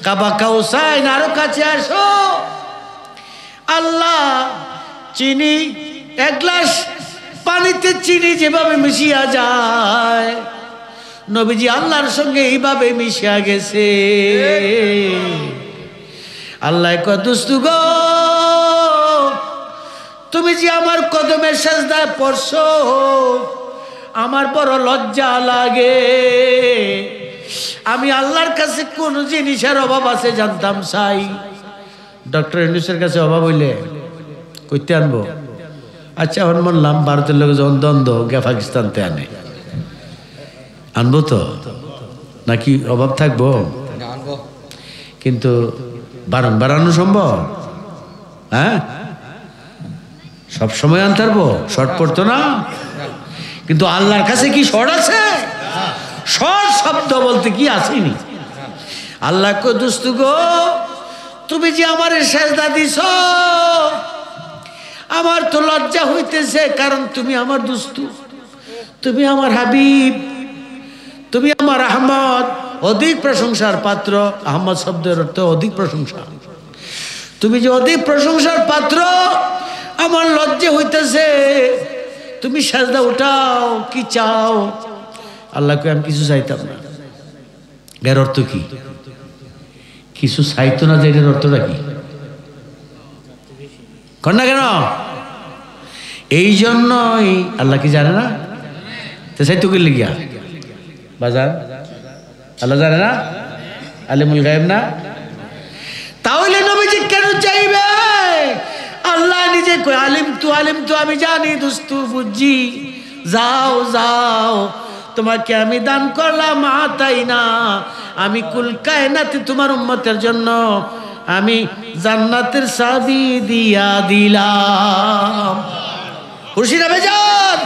কাবা কাউসাইন, আরো কাছে আসো। আল্লাহ চিনি, এক গ্লাস পানিতে চিনি যেভাবে মিশিয়া যায়, নবীজি আল্লাহর সঙ্গে এইভাবে মিশিয়া গেছে। আল্লাহ কয় দুস্তু গো, তুমি যে আমার কদমের সেজদায় পড়ছো, আমার বড় লজ্জা লাগে। আমি আল্লাহর কাছে কোন জিনিসের অভাব আছে জানতাম চাই। ডক্টর ইউনূসের কাছে অভাব হইলে কইতে আনবো? আচ্ছা এখন বললাম ভারতের লোক যখন দ্বন্দ্ব গে পাকিস্তানতে আনে, আনবো তো নাকি অভাব থাকবো? কিন্তু বারংবার আনো সম্ভব? হ্যাঁ, সবসময় আনতে পারবো? শর্ট পড়তো না। কিন্তু আল্লাহর কাছে কি শর্ট আছে? শর্ট শব্দ বলতে কি আসেনি? আল্লাহ কো দুস্তু গো, তুমি যে আমার সেজদা দিছ, আমার তো লজ্জা হইতেছে, কারণ তুমি আমার দুস্তু, তুমি আমার হাবিব, তুমি আমার আহমদ, অধিক প্রশংসার পাত্র। আহমদ শব্দের অর্থ অধিক প্রশংসা। তুমি যে অধিক প্রশংসার পাত্র, আমার লজ্জা হইতেছে, তুমি সেজদা উঠাও। কি চাও? আল্লাহকে আমি কিছু চাইতাম না। এর অর্থ কি? কিছু চাইতো না, যে এর অর্থটা কি? কর না কেন? এই জন্যই আল্লাহ কি জানে না? তো চাইতো কি লিগিয়া বাজার? আল্লাহ জানে না? আলিমুল গায়েব না? তাহলে নবীজি কেন চাইবে? আল্লাহ নিজে কই আলিম তু, আমি জানি দুস্তু, বুঝছি। যাও যাও, তোমাকে আমি দান করলাম আতাই না, আমি কুল কায়নাতে তোমার উম্মতের জন্য আমি জান্নাতের চাবি দিয়া দিলাম। খুশি না বেজার?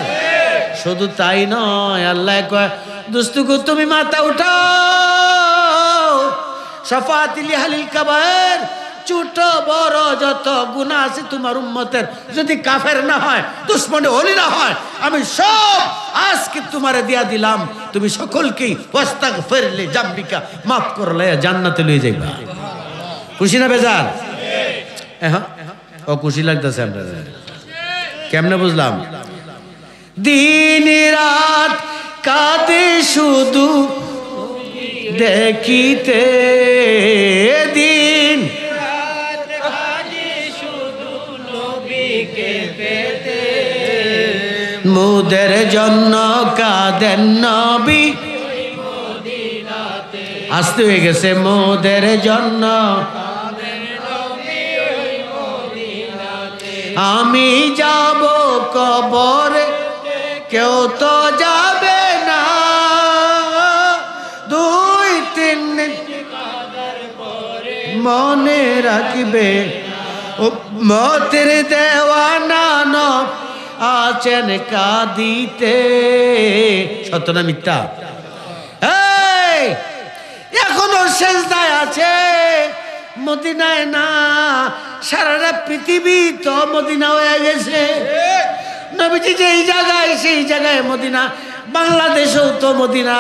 শুধু তাই নয়, আল্লাহ কয় দুস্তু গো, তুমি মাথা উঠাও। শাফাআতিল আহলিল কাবায়ের, ছোট বড় যত গুনাহ আছে তোমার উম্মতের, যদি কাফের না হয়, দুশমনে ওলি না হয়, আমি সব আজকে তোমারে দিয়া দিলাম। তুমি সকলকেই ওয়াস্তাগফির লিজাম্বিকা, মাফ করলে জান্নাতে লয়ে যাইবা। খুশি না বেজার? হ্যাঁ, ও খুশি লাগতেছে আপনাদের? কেমনে বুঝলাম? দিন রাত কাঁদে শুধু দেখিতে, দিন মুদের জন্য কাঁদেন নবী, আসতে হয়ে গেছে মোদের জন্য। আমি যাব কবরে, কেউ তো যাবে না, 2-3 মনে রাখবে মতের দেওয়ানা আছেন কাঁদিতে। সত্য না মিথ্যা? এখনো সেজদায় আছে, মদিনায় না, সারা পৃথিবী তো মদিনা হয়ে গেছে। নবীজি যেই জায়গায় সেই জায়গায় মদিনা, বাংলাদেশেও তো মদিনা,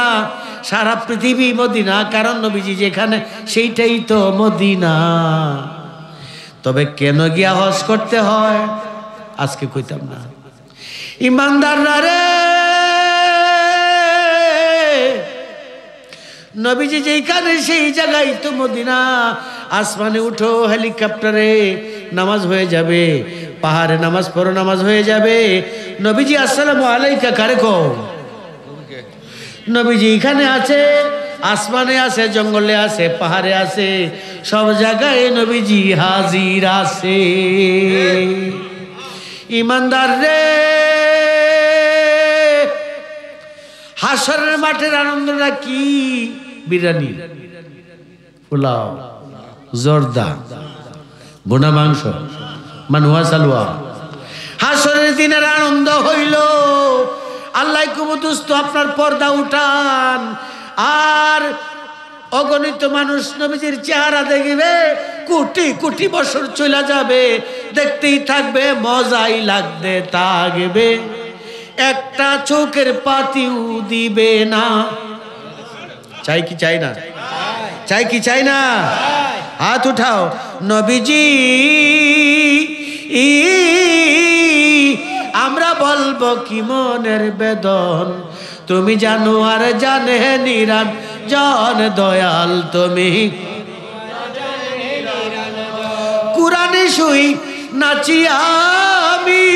সারা পৃথিবী মদিনা, কারণ নবীজি যেখানে সেইটাই তো মদিনা। তবে কেন গিয়া হজ করতে হয় আজকে কইতাম না। ইমানদাররা রে, নবীজি যেখানে সেই জায়গায় তো মদিনা। আসমানে উঠো হেলিকপ্টারে, নামাজ হয়ে যাবে, পাহাড়ে নামাজ পড়ো, নামাজ হয়ে যাবে। নবীজি আসসালামু আলাইকা কারে কও? নবীজি এখানে আছে, আসমানে আছে, জঙ্গলে আছে, পাহাড়ে আছে, সব জায়গায় নবীজি হাজির আছে। ইমানদার রে, হাসরের মাঠের আনন্দটা কি? বিরিয়ানি, পোলাও, জর্দা, বোনা মাংস, মানুয়া সালুয়া। হাসরের দিনের আনন্দ হইল আল্লাহ কুবুদুস্ত আপনার পর্দা উঠান, আর অগণিত মানুষ নবীজির চেহারা দেখবে, কোটি কোটি বছর চলে যাবে, দেখতেই থাকবে, মজাই লাগতে থাকবে, একটা চোখের পাতিও দিবে না। চাই কি চাই না? চাই কি চাই না? হাত উঠাও। নবীজি আমরা বলবো কি মনের বেদন, তুমি জানো আর জানে নিরঞ্জন দয়াল, তুমি কুরানে শুই নাচি আমি,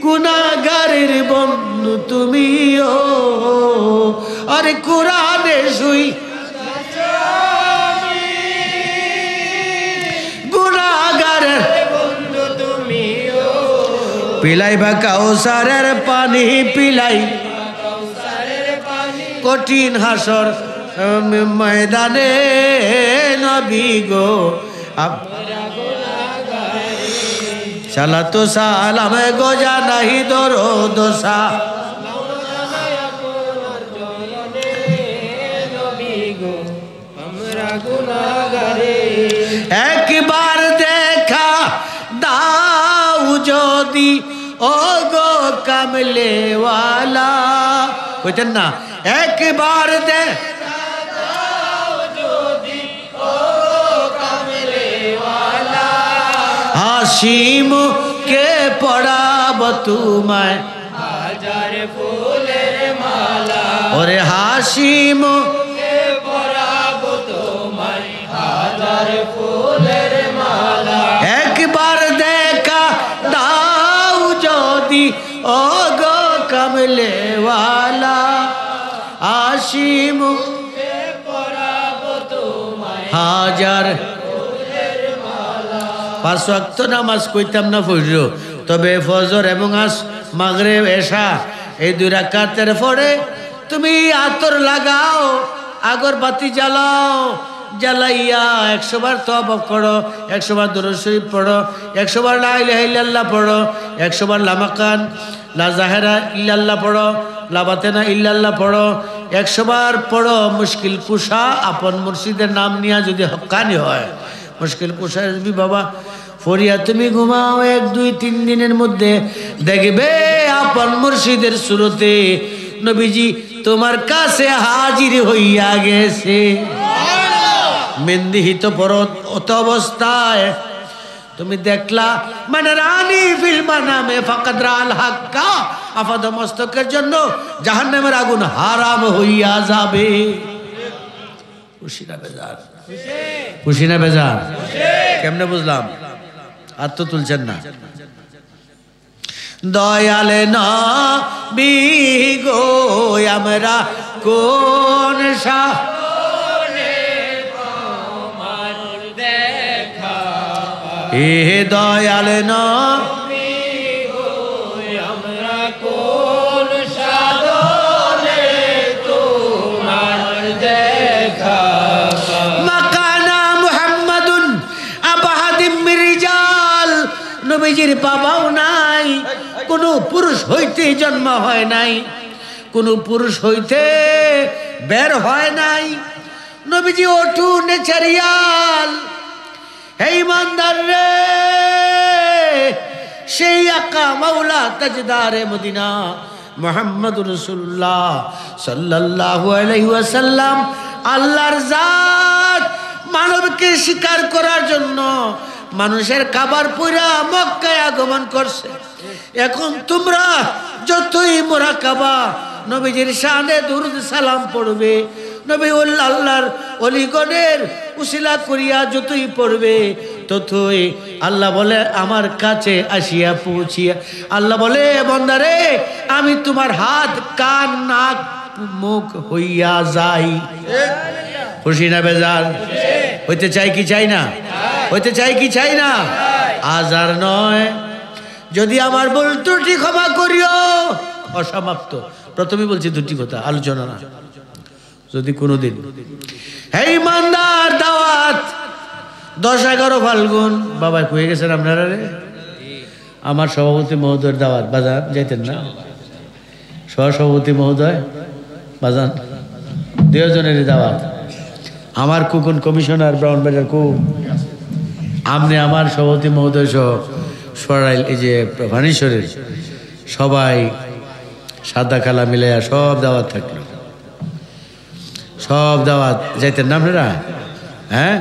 গুনাহগারের বন্ধু তুমিও, আরে কুরানে শুই গুনাহগারের বন্ধু তুমিও, পিলাই বা কাউসারের পানি পিলাই, কঠিন হাসর ময়দানে নবী গো সালাতু সালাম গোজা নাহি দরো দোসা। একবার দেখা দাও যদি ও গো কামলে ওয়ালা, কইতেন না? একবার দেখা দাও যদি ও গো কামলে ওয়ালা, হাসিম কে পড়াব তোমায় হাজার ফুলের মালা, ওরে হাসিম কে পড়াব তোমায় হাজার ফুলের মালা, একবার দেখা দাও যদি ও গো কামলে ওয়ালা, হাসিম কে পড়াব তোমায় হাজার। 5 ওয়াক্ত নামাজ কইতাম না পড়িও, তবে ফজর এবং মাগরিব এশা এই 2 রাকাতের পরে তুমি আতর লাগাও, আগরবাতি জ্বালাও, জ্বালাইয়া 100 বার তওবা করো, 100 বার দুরূদ শরীফ পড়ো, 100 বার লা ইলাহা ইল্লাল্লাহ পড়ো, 100 বার লা মাকান লা জাহেরা ইল্লাল্লাহ পড়ো, লা বাতেনা ইল্লাল্লাহ পড়ো, 100 বার পড়ো মুশকিল কুশা আপন মুর্শিদের নাম নিয়া যদি হক্কানি হয়। মুশকিল কুশা রবি বাবা ফরিয়া তুমি ঘুমাও, 1-2-3 দিনের মধ্যে দেখবে আপন মুর্শিদের সুরতে নবীজি তোমার কাছে হাজির হইয়া গেছে। মেন্দিহিত পরত অত অবস্থায় তুমি দেখলা মানে রানী ফিল মানামে ফাকাদ রাল হাক্কা, আপাদ মস্তকের জন্য জাহান্নামের আগুন হারাম হইয়া যাবে। খুশি না বেজার? খুশি না বেজার? কেমনে বুঝলাম? আর তো তুলছেন না। দয়ালে নবী গো আমরা কোন এ দয়াল নবী গো আমরা কোন সাধনে তোমার দেখা মাকানা মুহাম্মাদুন আবাহাদিম মিরজাল, নবীজির বাবাও নাই, কোন পুরুষ হইতে জন্ম হয় নাই, কোন পুরুষ হইতে বের হয় নাই। নবীজি ওঠু নেচারিয়াল। হে ইমানদার রে, সেই আকা মাওলা তাজদারে মদিনা মুহাম্মদুর রাসূলুল্লাহ সাল্লাল্লাহু আলাইহি ওয়াসাল্লাম আল্লাহর জাত মানবকে স্বীকার করার জন্য মানুষের কাবার পুরা মক্কায় আগমন করছে। এখন তোমরা যতই মুরাকাবা নবীজির শানে দুরূদ সালাম পড়বে, নবী আল্লাহর ওলিগণের উসিলা করিয়া যতই পড়বে ততই আল্লাহ বলে আমার কাছে আসিয়া পৌঁছিয়া আল্লাহ বলে বান্দারে আমি তোমার হাত কান নাক মুখ হইয়া যাই। খুশি না বেজার? হইতে চাই কি চাই না? হইতে চাই কি চাই না? আজ আর নয়, যদি আমার ভুল ত্রুটি ক্ষমা করিও। অসমাপ্ত। প্রথমে বলছি দুটি কথা, আলোচনা না। যদি কোনোদিন হে ইমানদার দাওয়াত 10-11 ফাল্গুন বাবা কয়ে গেছেন আপনারা রে, আমার সভাপতি মহোদয়ের দাওয়াত বাজান যাইতেন না? সহসভাপতি মহোদয় বাজান 2 জনেরই দাওয়াত। আমার কুকুন কমিশনার ব্রাউনবাজার আমনে আমার সভাপতি মহোদয় সহ সরাইল এই যে ভানিশ্বরের সবাই সাদা কালা মিলাইয়া সব দাওয়াত থাকলো, সব দাওয়াত যাইতেন না আপনারা? হ্যাঁ,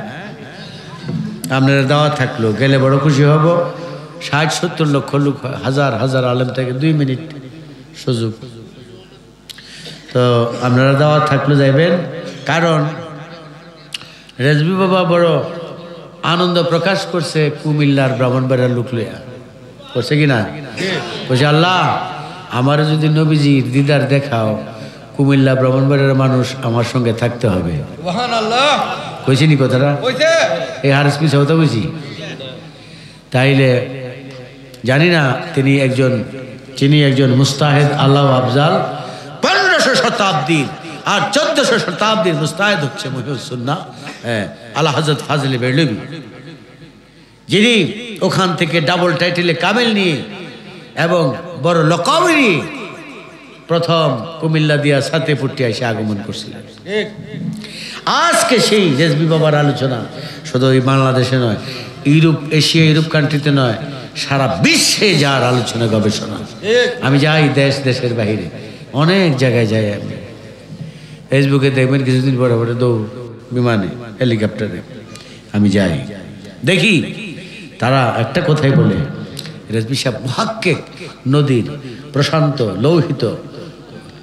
আপনারা দাওয়াত থাকলো, গেলে বড় খুশি হব। 60-70 লক্ষ লোক, হাজার হাজার আলেম থেকে 2 মিনিট সুযোগ। তো আপনারা দাওয়াত থাকলো যাইবেন, কারণ রেজবি বাবা বড় আনন্দ প্রকাশ করছে কুমিল্লার ব্রাহ্মণবাড়িয়ার লোক লইয়া। করছে কি না? বলছে আল্লাহ আমার যদি নবীজির দিদার দেখাও, কুমিল্লা ব্রাহ্মণবাড়িয়ার মানুষ আমার সঙ্গে থাকতে হবে। কইছি নি কথাটা? এই হারিস পিছা কথা কইছি। তাইলে জানি না তিনি একজন মুস্তাহেদ আল্লাহ আফজাল 1500 শতাব্দীর আর 1400 শতাব্দীর মুস্তাহেদ হচ্ছে মুহিউস সুন্নাহ আলা হযরত ফাজলে বেরলভী, যিনি ওখান থেকে ডাবল টাইটেলে কামেল নিয়ে এবং বড় লকব নিয়ে প্রথম কুমিল্লা দিয়া সাথে ফুটে এসে আগমন করছিলেন। আজকে সেই রেজবি বাবার আলোচনা শুধু ওই বাংলাদেশে নয়, ইউরোপ, এশিয়া, ইউরোপ কান্ট্রিতে নয়, সারা বিশ্বে যার আলোচনা গবেষণা। আমি যাই দেশের বাহিরে অনেক জায়গায় যাই, আমি ফেসবুকে দেখবেন কিছুদিন পরে পরে দৌড় বিমানে হেলিকপ্টারে আমি যাই, দেখি তারা একটা কথাই বলে, রেজবি সাহেব মুহাক্কিক, নদীর প্রশান্ত লৌহিত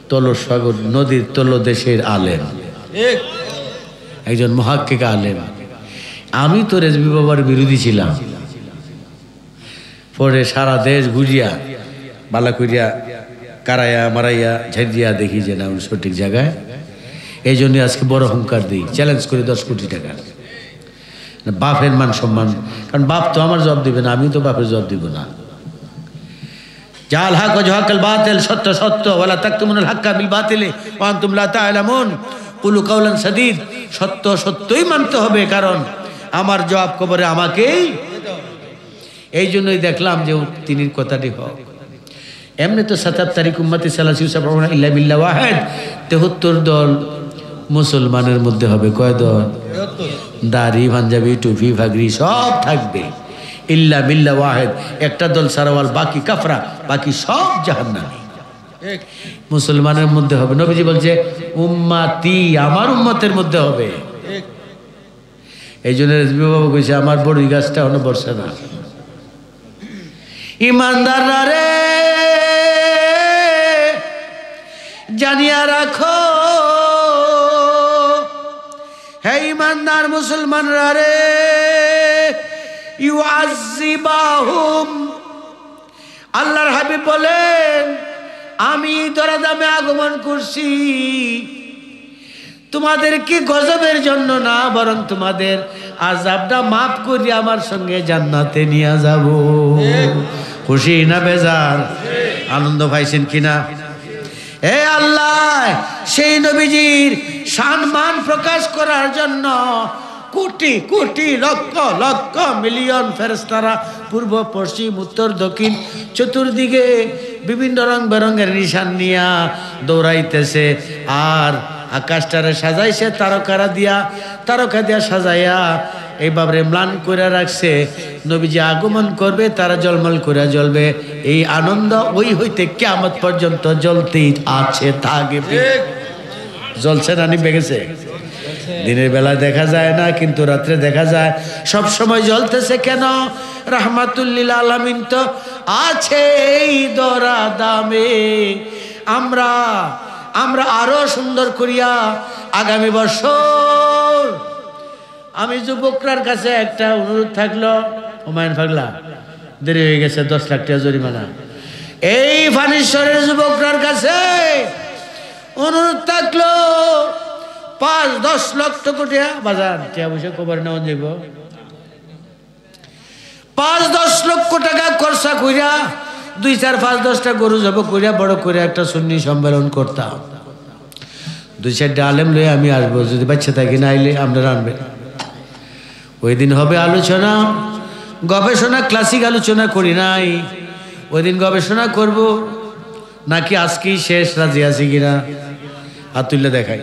তলসাগর নদীর তলদেশের আলেম, একজন মুহাক্কিক আলেম। আমি তো রেজবি বাবার বিরোধী ছিলাম, পরে সারা দেশ ঘুরিয়া বালা করিয়া কারাইয়া মারাইয়া ঝাড়িয়া দেখি যে না উনি সঠিক জায়গায়। এই জন্য আজকে বড় হুঙ্কার দিই, চ্যালেঞ্জ করি 10 কোটি টাকা। বাপের মান সম্মান, কারণ বাপ তো আমার জবাব দিবে না, আমি তো বাপের জবাব দিব না। জাল হক ওয়াজহাকাল বাতিল, সত্য সত্য, ওয়ালা তাকতুমুল হাক্কা বিল বাতিলি ওয়া আনতুম লা তা'লামুন, কুলু কাওলান সাদীদ, সত্য সত্যই মানতে হবে, কারণ আমার জবাব কবরে আমাকেই। এই জন্যই দেখলাম যে তিনি কথাটি হোক। এমনি তো 77 উম্মতি সালাসিউ সাবউনা ইল্লা বিল্লাহ ওয়াহিদ, 73 দল মুসলমানের মধ্যে হবে। কয় দল? দাড়ি, পাঞ্জাবি, টুপি, ফাগরি সব থাকবে, ইল্লা বিল্লাহ ওয়াহিদ, একটা দল সারাওয়াল, বাকি কাফরা, বাকি সব জাহান্নামী। মুসলমানের মধ্যে হবে। নবীজি বলছে উম্মতি, আমার উম্মতের মধ্যে হবে। এই জন্য রেজবি বাবা কইছে আমার বড়ই গাছটা এখনো বর্ষে না। ইমানদাররা রে জানিয়া রাখো, হে ইমানদার মুসলমানরা রে, ইউআযিবাহুম, আল্লাহর হাবিব বলেন আমি দরাদামে আগমন করছি তোমাদেরকে গজবের জন্য না, বরং তোমাদের আযাবটা মাফ করে আমার সঙ্গে জান্নাতে নিয়ে যাব। খুশি না বেজার? আনন্দ পাইছেন কিনা? হে আল্লাহ, সেই নবীজির সম্মান প্রকাশ করার জন্য কোটি কোটি লক্ষ লক্ষ মিলিয়ন ফেরেশতারা পূর্ব পশ্চিম উত্তর দক্ষিণ চতুর্দিকে বিভিন্ন রং বেরঙের নিশান নিয়া দৌড়াইতেছে। আর আকাশটারে সাজাইছে তারকা দিয়া সাজাইয়া এইভাবে ম্লান করে রাখছে। নবীজি আগমন করবে, তারা জলমল করে জ্বলবে। এই আনন্দ ওই হইতে কিয়ামত পর্যন্ত জ্বলতেই আছে, থাকবে। জ্বলছে না নিভে গেছে? দিনের বেলা দেখা যায় না, কিন্তু রাত্রে দেখা যায়। সব সময় জ্বলতেছে কেন? রাহমাতুল লিল আলামিন তো আছে এই দরাদামে। আমরা আরো সুন্দর করিয়া আগামী বছর, আমি যুবকরার কাছে একটা অনুরোধ থাকলো, হুমায়ুন পাগলা দেরি হয়ে গেছে, 10 লাখ টাকা জরিমানা। এই ফানেশ্বরের যুবকরার কাছে অনুরোধ থাকলো, 5-10 লক্ষ কোটি বাজার টিয়া পয়সা কবর নেওয়া যাব, 5-10 লক্ষ টাকা খরচা কইরা 2-4-5-10টা গরু জব কইরা বড় করে একটা সুন্নি সম্মেলন করতাম। 2-4টা আলেম লয়ে আমি আসবো, যদি বাচ্চা থাকি না আইলে আপনারা আনবেন। ওই দিন হবে আলোচনা, গবেষণা, ক্লাসিক আলোচনা করি নাই। ওই দিন গবেষণা করব নাকি আজকেই শেষ, রাজি আছি কিনা হাত তুললে দেখাই।